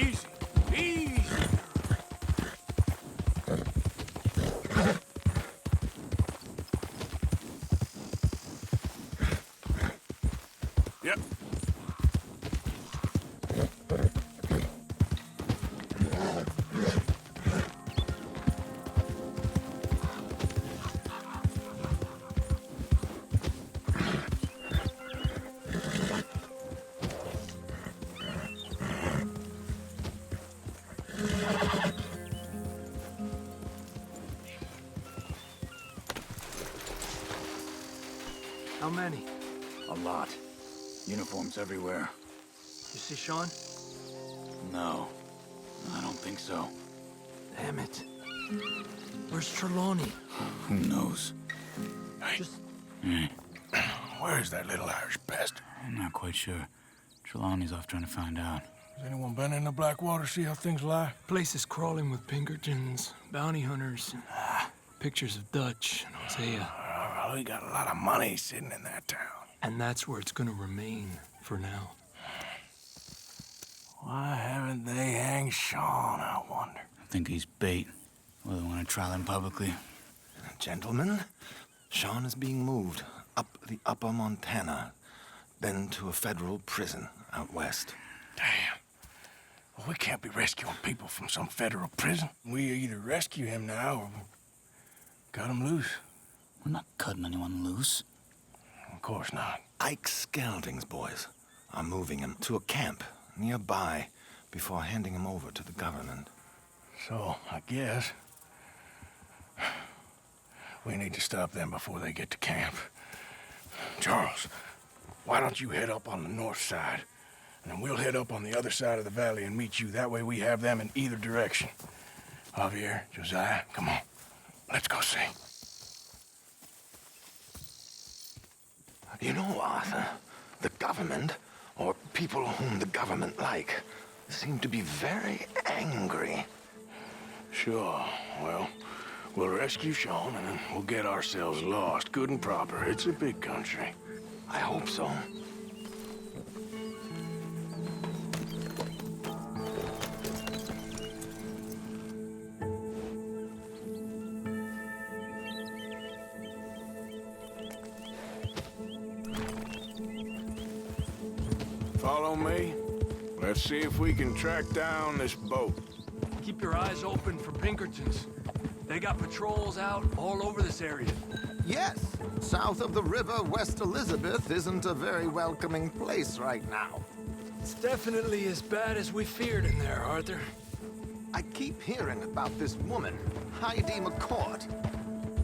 Easy. Easy. Yep. How many? A lot. Uniforms everywhere. You see Sean? No, I don't think so. Damn it. Where's Trelawney? Who knows? Just... Where's that little Irish bastard? I'm not quite sure. Trelawney's off trying to find out. Has anyone been in the Blackwater, see how things lie? Place is crawling with Pinkertons, bounty hunters, pictures of Dutch and Hosea. We got a lot of money sitting in that town. And that's where it's gonna remain for now. Why haven't they hanged Sean, I wonder? I think he's bait. Well, they want to trial him publicly. Gentlemen, Sean is being moved up the upper Montana, then to a federal prison out west. Damn. Well, we can't be rescuing people from some federal prison. We either rescue him now or cut him loose. We're not cutting anyone loose. Of course not. Ike Skelding's boys are moving him to a camp nearby before handing him over to the government. So, I guess we need to stop them before they get to camp. Charles, why don't you head up on the north side, and then we'll head up on the other side of the valley and meet you. That way we have them in either direction. Javier, Josiah, come on. Let's go see. You know, Arthur, the government, or people whom the government like, seem to be very angry. Sure. Well, we'll rescue Sean, and then we'll get ourselves lost, good and proper. It's a big country. I hope so. Follow me. Let's see if we can track down this boat. Keep your eyes open for Pinkertons. They got patrols out all over this area. Yes, south of the river, West Elizabeth isn't a very welcoming place right now. It's definitely as bad as we feared in there, Arthur. I keep hearing about this woman, Heidi McCourt.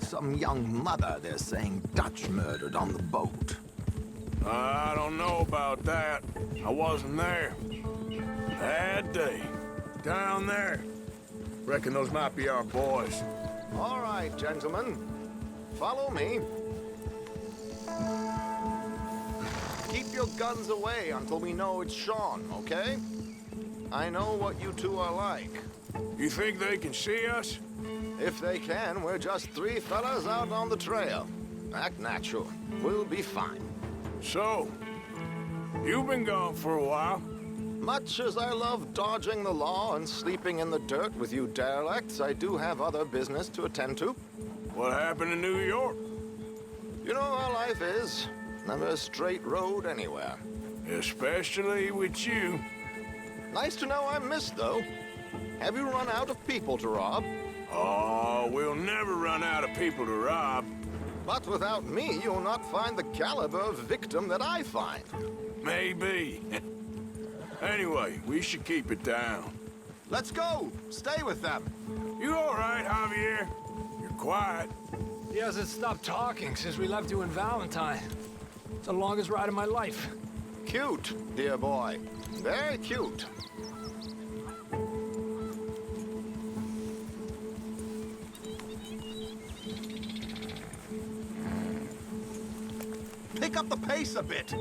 Some young mother, they're saying, Dutch murdered on the boat. I don't know about that. I wasn't there. Bad day. Down there. Reckon those might be our boys. All right, gentlemen. Follow me. Keep your guns away until we know it's Sean, okay? I know what you two are like. You think they can see us? If they can, we're just three fellas out on the trail. Act natural. We'll be fine. So, you've been gone for a while. Much as I love dodging the law and sleeping in the dirt with you derelicts, I do have other business to attend to. What happened in New York? You know how life is. Never a straight road anywhere. Especially with you. Nice to know I'm missed, though. Have you run out of people to rob? Oh, we'll never run out of people to rob. But without me, you'll not find the caliber of victim that I find. Maybe. Anyway, we should keep it down. Let's go. Stay with them. You all right, Javier? You're quiet. He hasn't stopped talking since we left you in Valentine. It's the longest ride of my life. Cute, dear boy. Very cute. Pick up the pace a bit.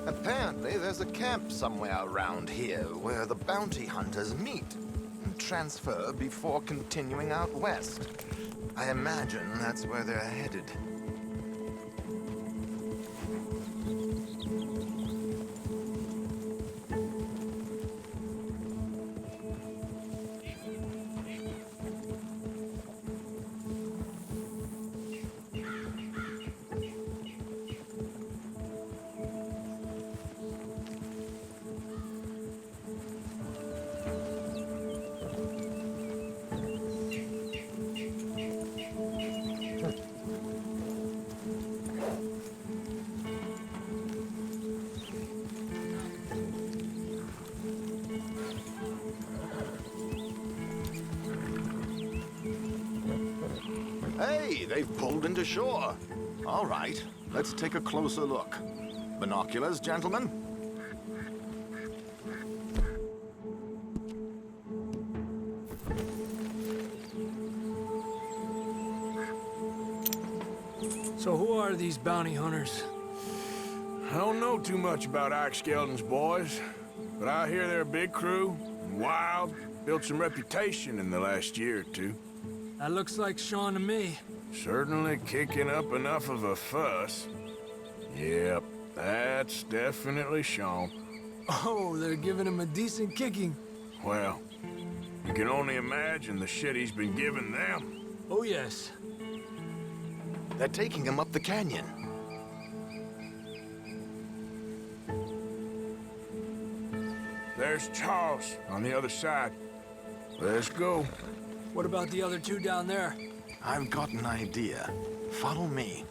Apparently, there's a camp somewhere around here where the bounty hunters meet and transfer before continuing out west. I imagine that's where they're headed. Hey, they've pulled into shore. All right, let's take a closer look. Binoculars, gentlemen? So who are these bounty hunters? I don't know too much about Ike Skelton's boys, but I hear they're a big crew, and wild, built some reputation in the last year or two. That looks like Sean to me. Certainly kicking up enough of a fuss. Yep, that's definitely Sean. Oh, they're giving him a decent kicking. Well, you can only imagine the shit he's been giving them. Oh, yes. They're taking him up the canyon. There's Charles on the other side. Let's go. What about the other two down there? I've got an idea. Follow me.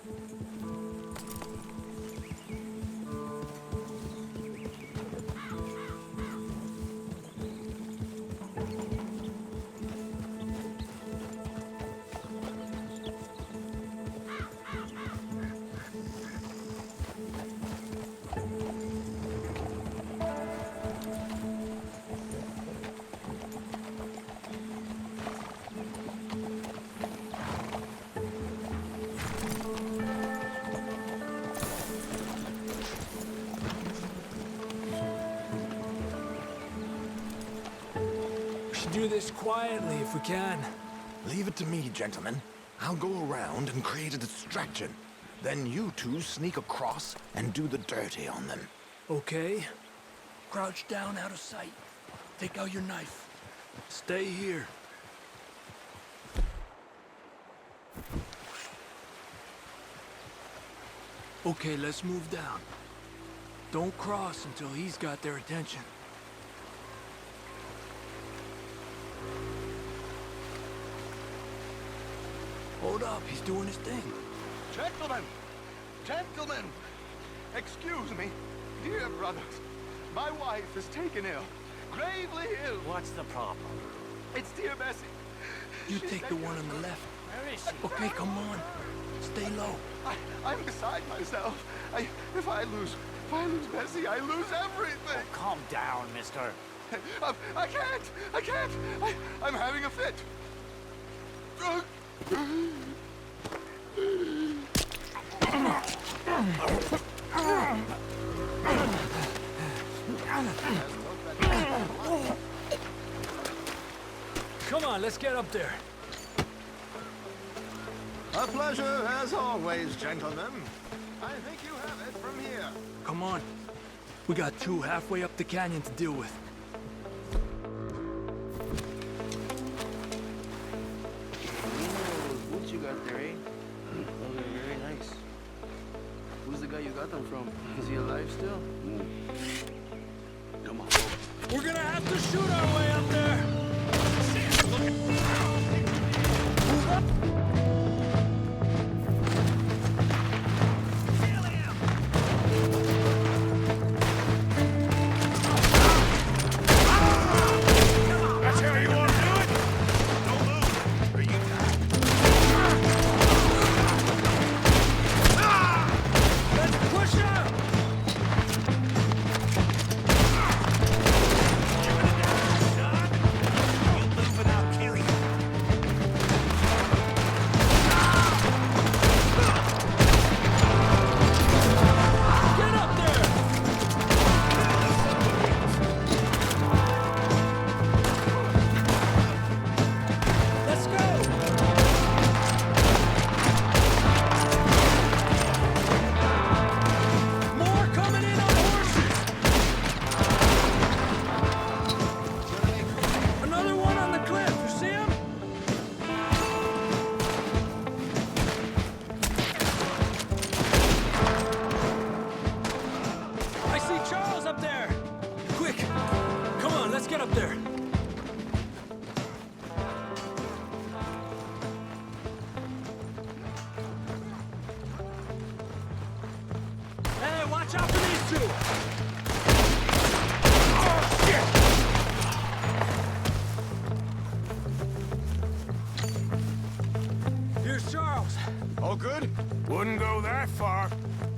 Do this quietly if we can. Leave it to me, gentlemen. I'll go around and create a distraction. Then you two sneak across and do the dirty on them. Okay. Crouch down out of sight. Take out your knife. Stay here. Okay, let's move down. Don't cross until he's got their attention. Hold up, he's doing his thing. Gentlemen! Gentlemen! Excuse me. Dear brothers, my wife is taken ill. Gravely ill. What's the problem? It's dear Bessie. You take the one on the left. Where is she? Okay, come on. Stay low. I'm beside myself. If I lose Bessie, I lose everything. Oh, calm down, mister. I can't. I'm having a fit. Come on, let's get up there. A pleasure, as always, gentlemen. I think you have it from here. Come on. We got two halfway up the canyon to deal with. Those boots you got there, eh? Those are very nice. Who's the guy you got them from? Is he alive still? Come on. We're gonna have to shoot our way up there. Move up. That's how you want to do it? Don't move, or you die. Let's push up. Give it a down,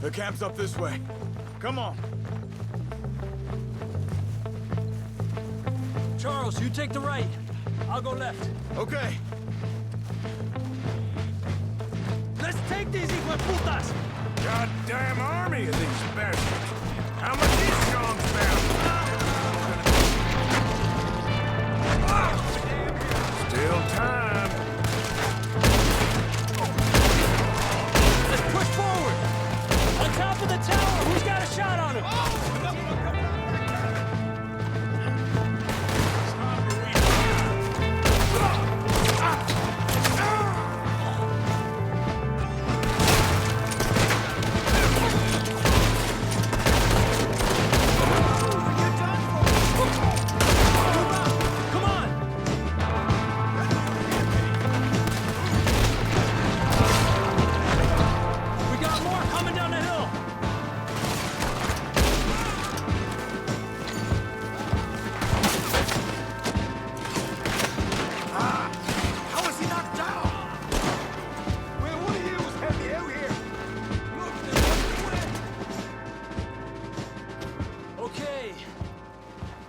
The camp's up this way. Come on. Charles, you take the right. I'll go left. Okay. Let's take these hijueputas! Goddamn army of these bastards. How much is Sean's bound? Still time. Let's push forward! On top of the tower! Who's got a shot on him?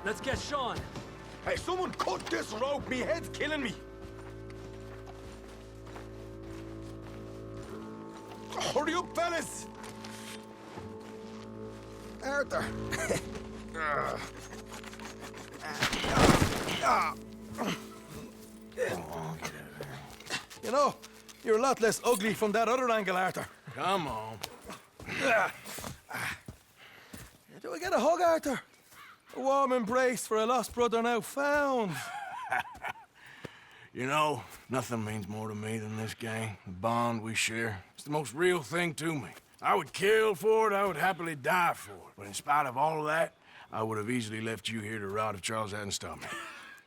Let's get Sean. Hey, someone cut this rope. Me head's killing me. Hurry up, fellas. Arthur. You know, you're a lot less ugly from that other angle, Arthur. Come on. Do I get a hug, Arthur? A warm embrace for a lost brother now found. You know, nothing means more to me than this gang, the bond we share. It's the most real thing to me. I would kill for it, I would happily die for it. But in spite of all of that, I would have easily left you here to rot if Charles hadn't stopped me.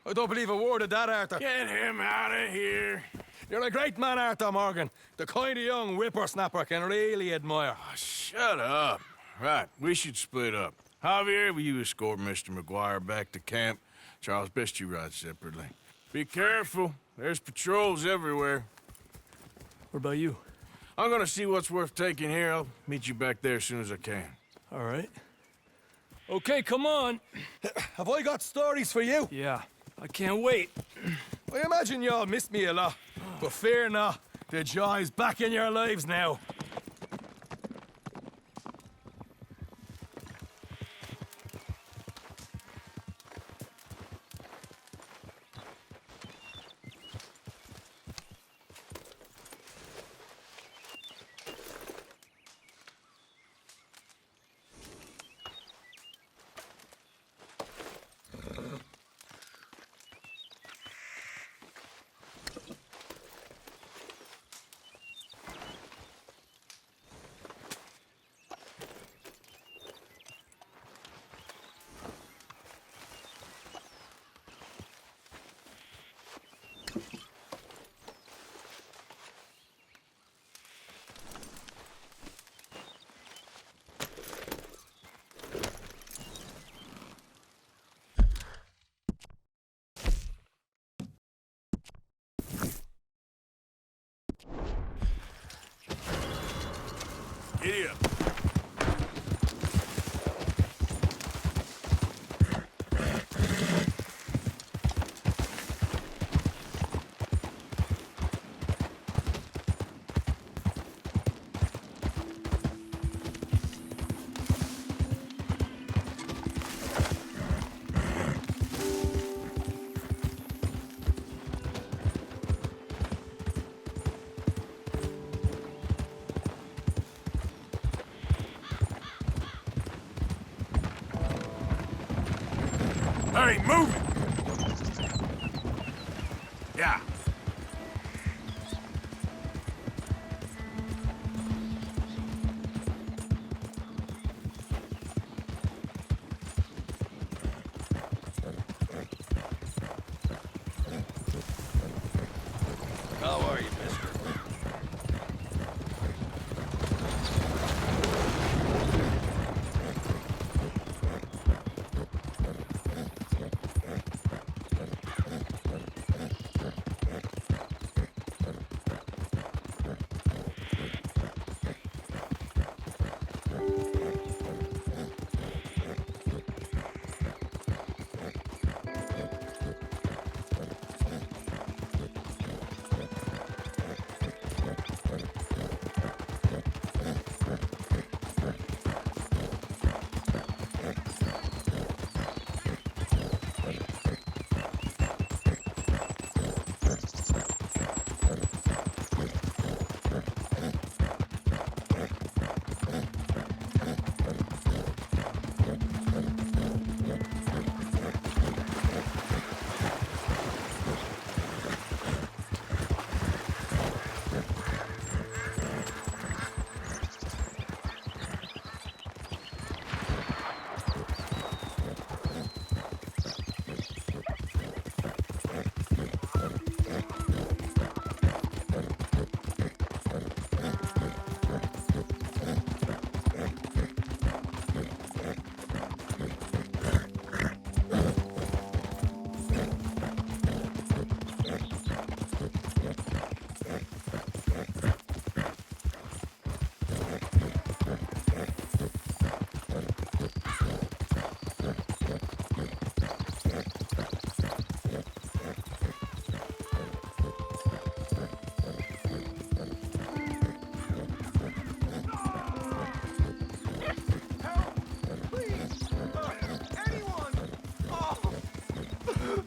I don't believe a word of that, Arthur. Get him out of here. You're a great man, Arthur Morgan. The kind of young whippersnapper I can really admire. Oh, shut up. Right, we should split up. Javier, will you escort Mr. McGuire back to camp? Charles, best you ride separately. Be careful. There's patrols everywhere. What about you? I'm gonna see what's worth taking here. I'll meet you back there as soon as I can. All right. Okay, come on. Have I got stories for you? Yeah, I can't wait. I imagine y'all missed me a lot, but fear not. The joy's back in your lives now. Giddy up. Hey, move it! Yeah. How are you, mister?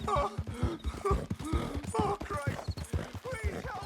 Oh, Christ! Please help!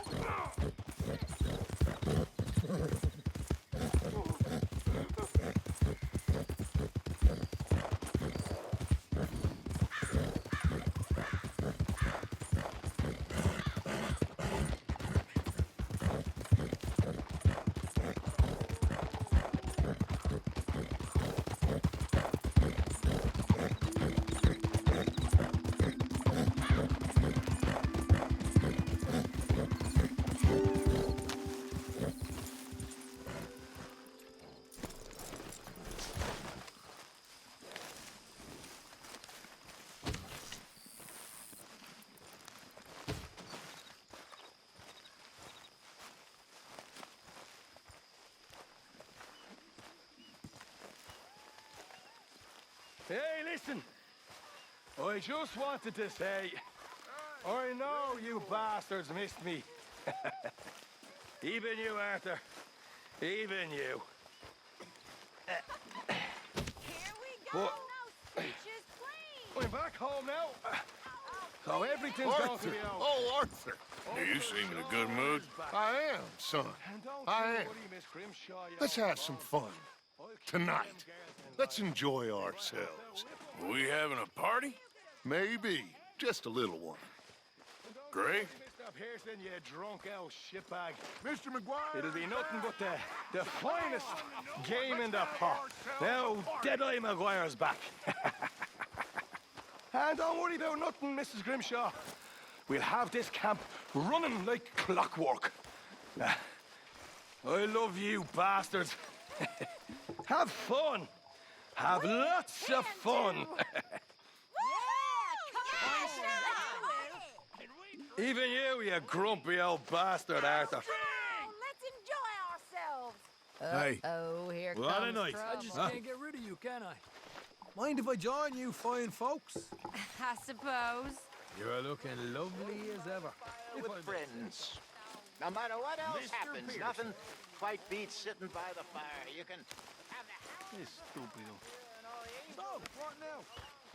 Hey, listen. I just wanted to say, I know you bastards missed me. Even you, Arthur. Even you. Here we go. But I'm back home now. So everything's going to be Arthur! okay. Oh, Arthur! You seem in a good mood. I am, son. I am. Let's have some fun. Tonight. Let's enjoy ourselves. We having a party? Maybe. Just a little one. Gray? Stop here, then, you drunk old shitbag. Mr. McGuire! It'll be nothing but the finest game in the pot. Now, Deadeye McGuire's back. And don't worry about nothing, Mrs. Grimshaw. We'll have this camp running like clockwork. I love you, bastards. Have fun. Have lots of fun. Even you grumpy old bastard, Arthur. Let's enjoy ourselves. Hey. Oh, here What comes a night. trouble. I just can't get rid of you, can I? Mind if I join you fine folks? I suppose. You're looking lovely as ever. With friends. No matter what else happens, nothing quite beats sitting by the fire. You can have the This stupid. So, what now?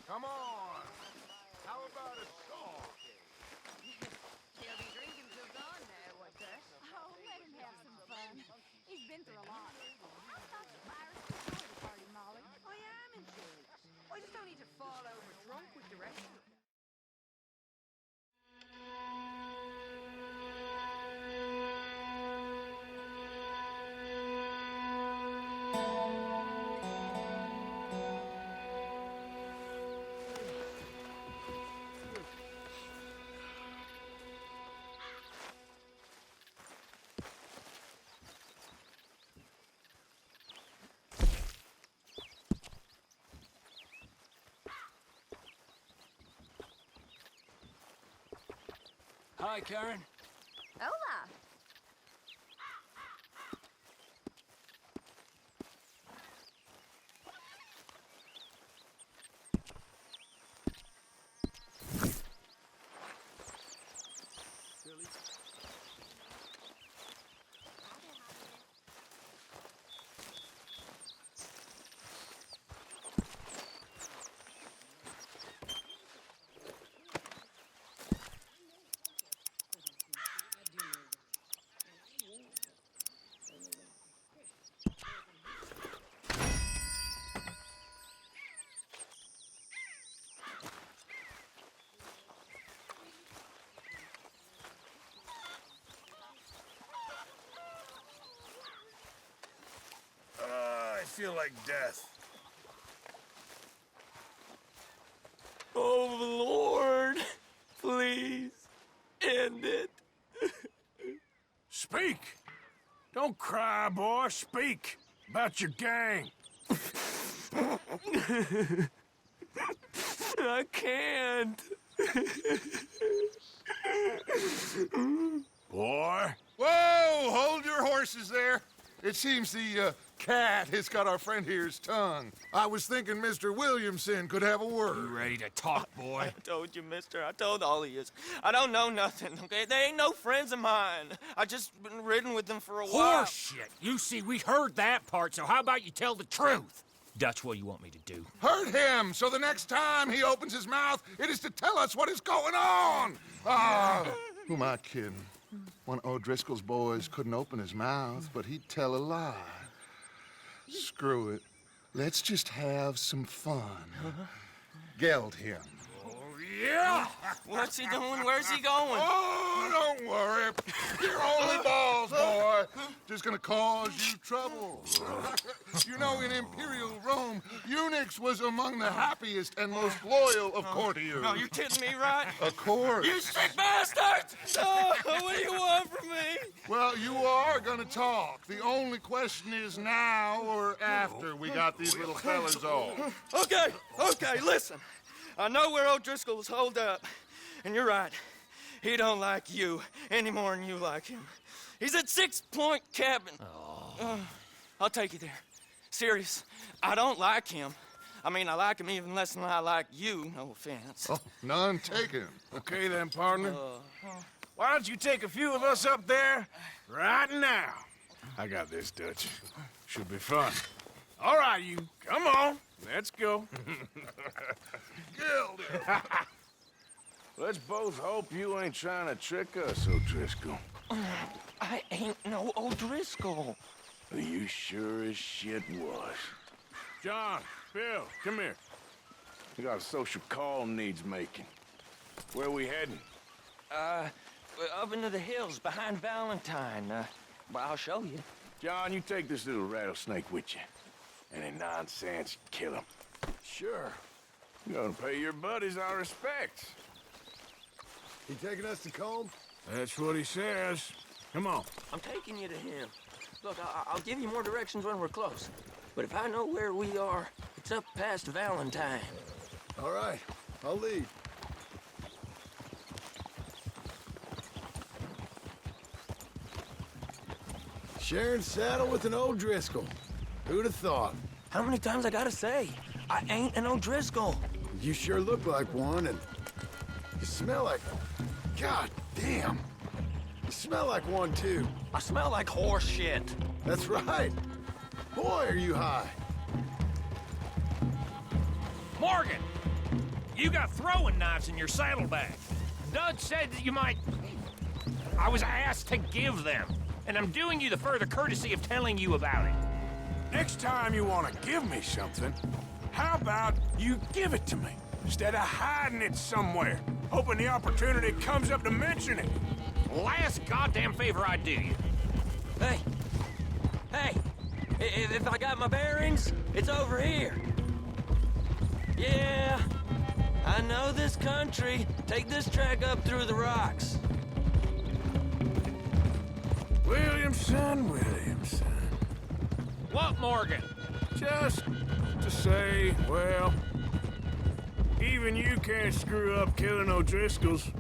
Come on. How about a song? He'll be drinking till dawn now, I guess. Oh, let him have some fun. He's been through a lot. I thought the virus was part of the party, Molly. I am enjoying it. I just don't need to fall over drunk with the rest of them. Hi, Karen. Hola. I feel like death. Oh, Lord. Please. End it. Speak! Don't cry, boy. Speak about your gang. I can't. Boy. Whoa! Hold your horses there. It seems the cat has got our friend here's tongue. I was thinking Mr. Williamson could have a word. You ready to talk, boy? I told you, mister. I told all of you. I don't know nothing, okay? They ain't no friends of mine. I just been ridden with them for a while. Horse shit. You see, we heard that part, so how about you tell the truth? Dutch, what do you want me to do? Hurt him, so the next time he opens his mouth, it is to tell us what is going on! Who am I kidding? One of O'Driscoll's boys couldn't open his mouth, but he'd tell a lie. Screw it. Let's just have some fun. Geld him. Yeah! What's he doing? Where's he going? Oh, don't worry. You're only balls, boy. Just gonna cause you trouble. You know, in Imperial Rome, eunuchs was among the happiest and most loyal of courtiers. No, you're kidding me, right? Of course. You sick bastard! Oh, what do you want from me? Well, you are gonna talk. The only question is now or after we got these little fellas off. Okay, listen. I know where O'Driscoll's holed up, and you're right. He don't like you any more than you like him. He's at 6 Point Cabin. I'll take you there. Serious, I don't like him. I mean, I like him even less than I like you, no offense. Oh, none taken. Okay then, partner. Why don't you take a few of us up there right now? I got this, Dutch. Should be fun. All right, you. Come on. Let's go. Let's both hope you ain't trying to trick us, O'Driscoll. I ain't no O'Driscoll. You sure as shit was. John, Bill, come here. We got a social call needs making. Where we heading? Up into the hills behind Valentine. Well, I'll show you. John, you take this little rattlesnake with you. Any nonsense, kill him. Sure. You're gonna pay your buddies our respects. He taking us to Combe? That's what he says. Come on. I'm taking you to him. Look, I'll give you more directions when we're close. But if I know where we are, it's up past Valentine. All right, I'll lead. Sharing saddle with an O'Driscoll. Who'd have thought? How many times I gotta say? I ain't an O'Driscoll. You sure look like one, and you smell like... God damn. You smell like one, too. I smell like horse shit. That's right. Boy, are you high. Morgan! You got throwing knives in your saddlebag. Dutch said that you might... I was asked to give them, and I'm doing you the further courtesy of telling you about it. Next time you want to give me something, how about you give it to me, instead of hiding it somewhere, hoping the opportunity comes up to mention it? Last goddamn favor I do you. Hey! If I got my bearings, it's over here. Yeah, I know this country. Take this track up through the rocks. Williamson. What, Morgan? Just to say, well, even you can't screw up killing O'Driscolls.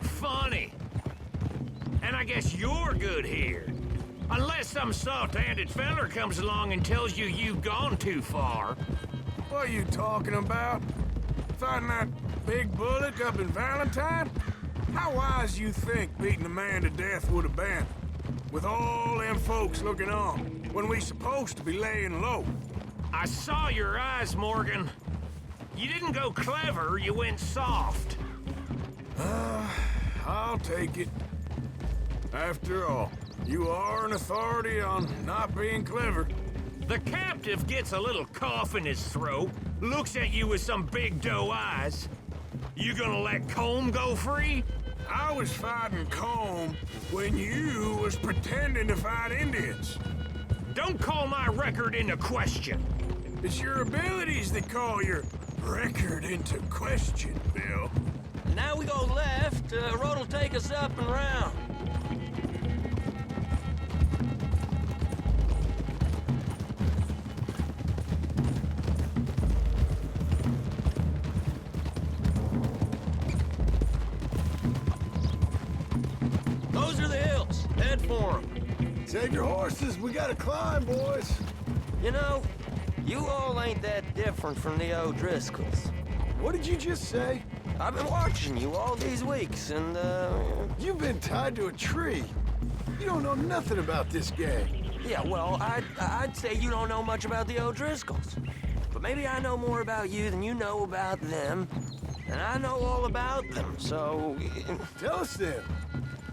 Funny. And I guess you're good here. Unless some soft-handed feller comes along and tells you you've gone too far. What are you talking about? Fighting that big bullock up in Valentine? How wise you think beating a man to death would have been? With all them folks looking on, when we supposed to be laying low. I saw your eyes, Morgan. You didn't go clever, you went soft. I'll take it. After all, you are an authority on not being clever. The captive gets a little cough in his throat, looks at you with some big doe eyes. You gonna let Combe go free? I was fighting Combe when you was pretending to fight Indians. Don't call my record into question. It's your abilities that call your record into question, Bill. Now we go left. Road will take us up and round. Those are the hills. Head for them. Save your horses. We gotta climb, boys. You know, you all ain't that different from the O'Driscolls. What did you just say? I've been watching you all these weeks, and, You've been tied to a tree. You don't know nothing about this gang. Yeah, well, I'd say you don't know much about the O'Driscolls. But maybe I know more about you than you know about them. And I know all about them, so... Tell us then.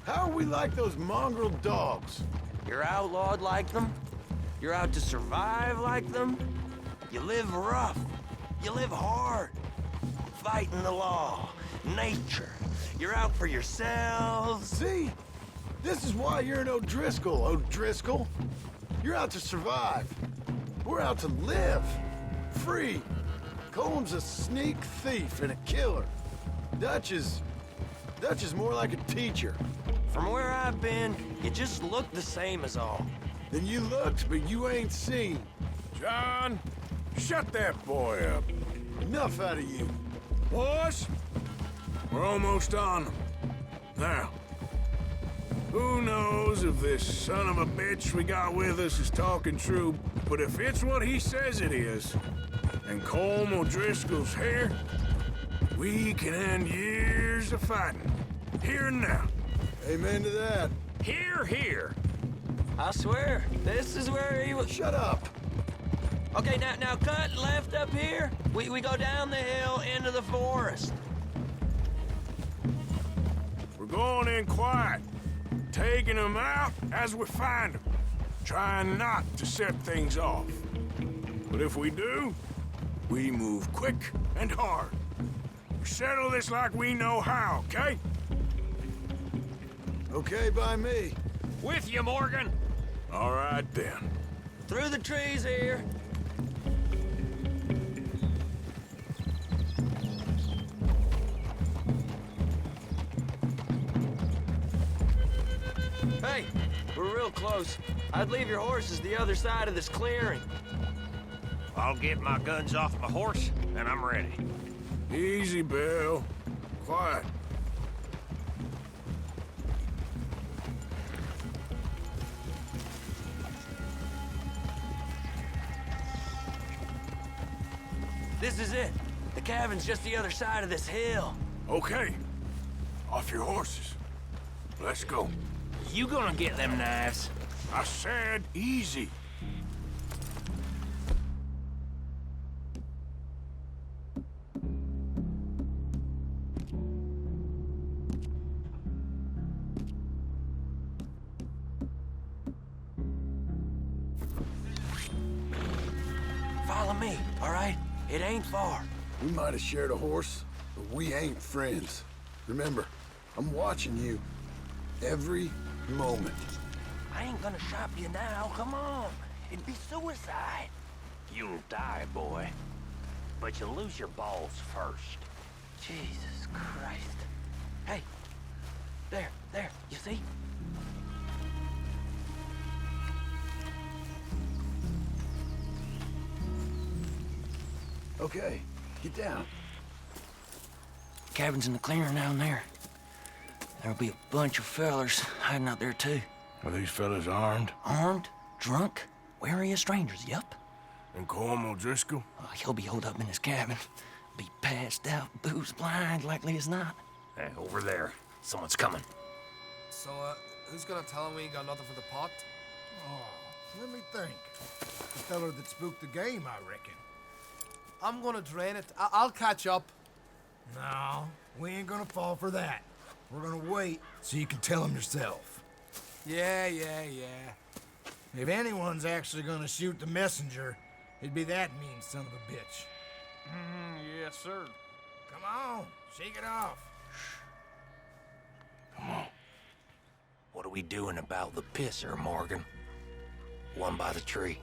How are we like those mongrel dogs? You're outlawed like them. You're out to survive like them. You live rough. You live hard. Fighting the law. Nature. You're out for yourselves. See? This is why you're an O'Driscoll, O'Driscoll. You're out to survive. We're out to live. Free. Colm's a sneak thief and a killer. Dutch is more like a teacher. From where I've been, you just look the same as all. Then you looked, but you ain't seen. John, shut that boy up. Enough out of you. Boys, we're almost on them. Now, who knows if this son of a bitch we got with us is talking true, but if it's what he says it is, and Colm O'Driscoll's here, we can end years of fighting. Here and now. Amen to that. Here, here. I swear, this is where he was... Shut up. Okay, now cut left up here. We go down the hill into the forest. We're going in quiet, taking them out as we find them, trying not to set things off. But if we do, we move quick and hard. We settle this like we know how, okay? Okay by me. With you, Morgan. All right, then. Through the trees here. Hey, we're real close. I'd leave your horses the other side of this clearing. I'll get my guns off my horse, and I'm ready. Easy, Bill. Quiet. This is it. The cabin's just the other side of this hill. Okay. Off your horses. Let's go. You gonna get them knives? I said easy. Follow me, all right? It ain't far. We might have shared a horse, but we ain't friends. Remember, I'm watching you every moment. I ain't gonna shop you now, come on. It'd be suicide. You'll die, boy. But you'll lose your balls first. Jesus Christ. Hey, there, you see? Okay, get down. Cabin's in the clearing down there. There'll be a bunch of fellers hiding out there, too. Are these fellas armed? Armed, drunk, wary of strangers, yup. And Colm O'Driscoll? He'll be holed up in his cabin. Be passed out, booze blind, likely as not. Hey, over there. Someone's coming. So, who's gonna tell him we ain't got nothing for the pot? Oh, let me think. The feller that spooked the game, I reckon. I'm gonna drain it. I'll catch up. No, we ain't gonna fall for that. We're gonna wait so you can tell him yourself. Yeah. If anyone's actually gonna shoot the messenger, it'd be that mean son of a bitch. Yes, sir. Come on, shake it off. Come on. What are we doing about the pisser, Morgan? One by the tree.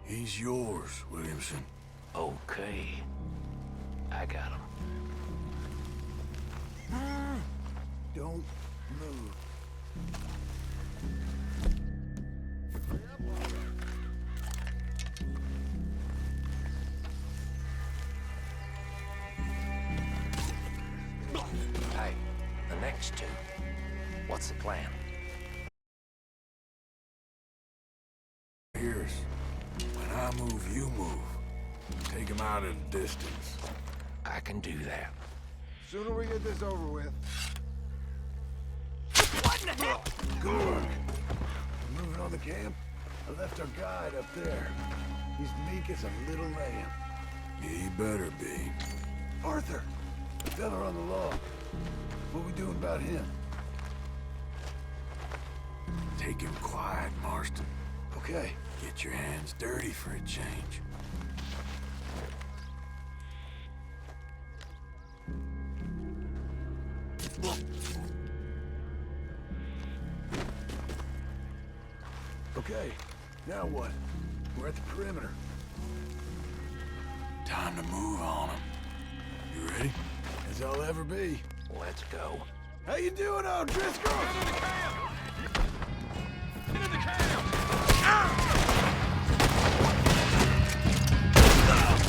He's yours, Williamson. Okay. I got him. Don't move. Hey, the next two. What's the plan? Here's when I move, you move. Take him out at a distance. I can do that. Sooner we get this over with. What in the hell? Good. moving on the camp? I left our guide up there. He's meek as a little lamb. He better be. Arthur, the fella on the log. What we doing about him? Take him quiet, Marston. Okay. Get your hands dirty for a change. Okay, now what? We're at the perimeter. Time to move on him. You ready? As I'll ever be. Let's go. How you doing, O'Driscoll? Into the camp! Into the camp!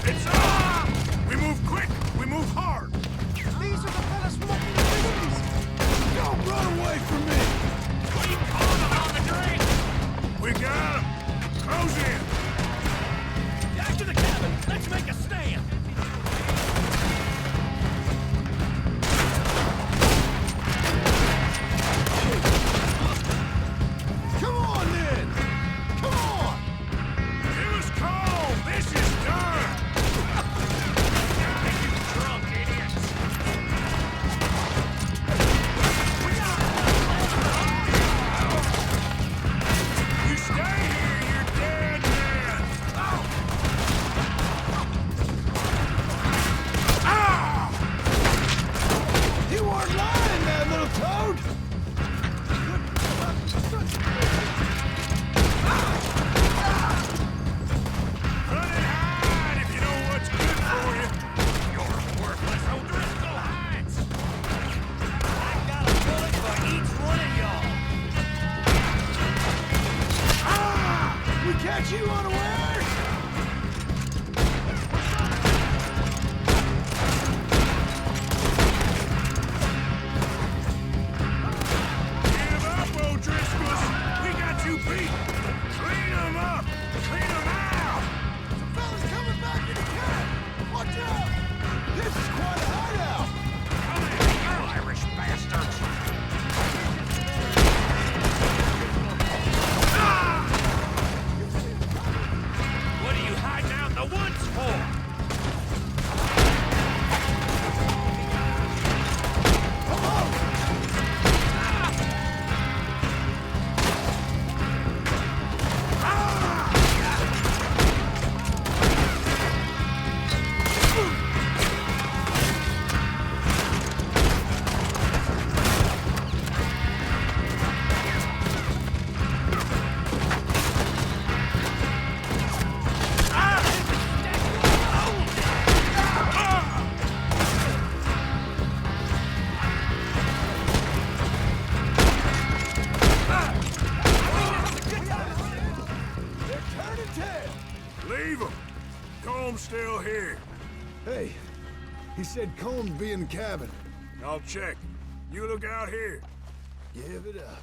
It's on! We move quick! We move hard! These are the fellas smoking the trees! Don't run away from me! We caught him on the drink! We got him! Close in! Back to the cabin! Let's make a stand! Come on, then! Come on! It was cold! This is done! You drunk idiots! You stay here, you're dead man! You weren't lying, that little toad! Run and hide if you know what's good for you! You're worthless O'Driscoll hides! I got a bullet for each one of y'all! We catch you unawares! Give up, O'Driscolls! We got you beat! Clean them up! Clean them out! Fella's coming back in the camp! Watch out! This is quite a hideout! Come here, you Irish bastards! What are you hiding out in the woods for? They're turning tail! Leave them! Comb's still here. Hey, he said Combs be in the cabin. I'll check. You look out here. Give it up.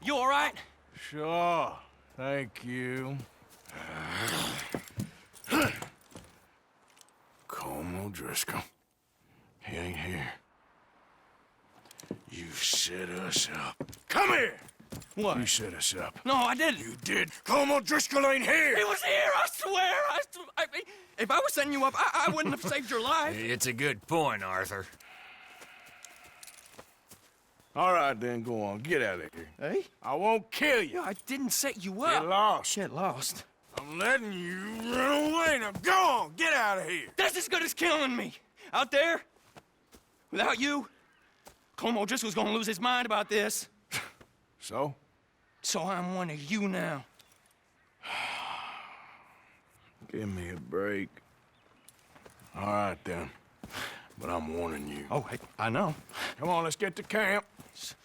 You all right? Sure. Thank you. Colm O'Driscoll. He ain't here. You set us up. Come here! What? You set us up. No, I didn't. You did. Colm O'Driscoll ain't here! He was here, I swear! If I was setting you up, I wouldn't have saved your life. It's a good point, Arthur. All right, then, go on. Get out of here. Hey? I won't kill you. I didn't set you up. Get lost. Get lost. I'm letting you run away. Now go on. Get out of here. That's as good as killing me. Out there, without you, Colm O'Driscoll's gonna lose his mind about this. So? So I'm one of you now. Give me a break. All right, then. but I'm warning you. Oh, hey, I know. Come on, let's get to camp.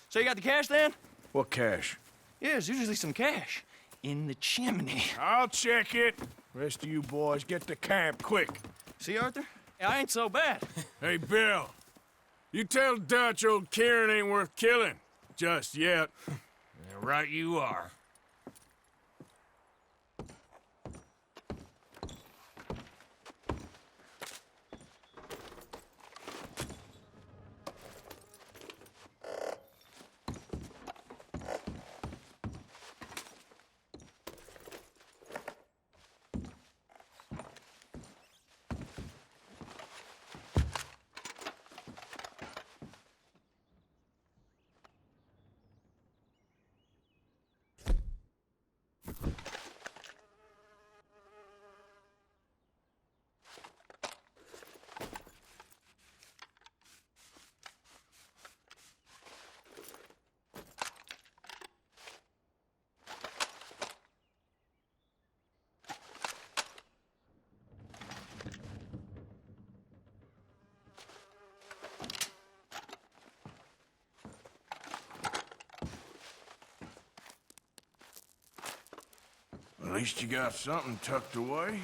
So you got the cash then? What cash? Yeah, there's usually some cash in the chimney. I'll check it. Rest of you boys, get to camp, quick. See, Arthur? I ain't so bad. Hey, Bill. You tell Dutch old Kieran ain't worth killing. Just yet. Yeah, right you are. At least you got something tucked away.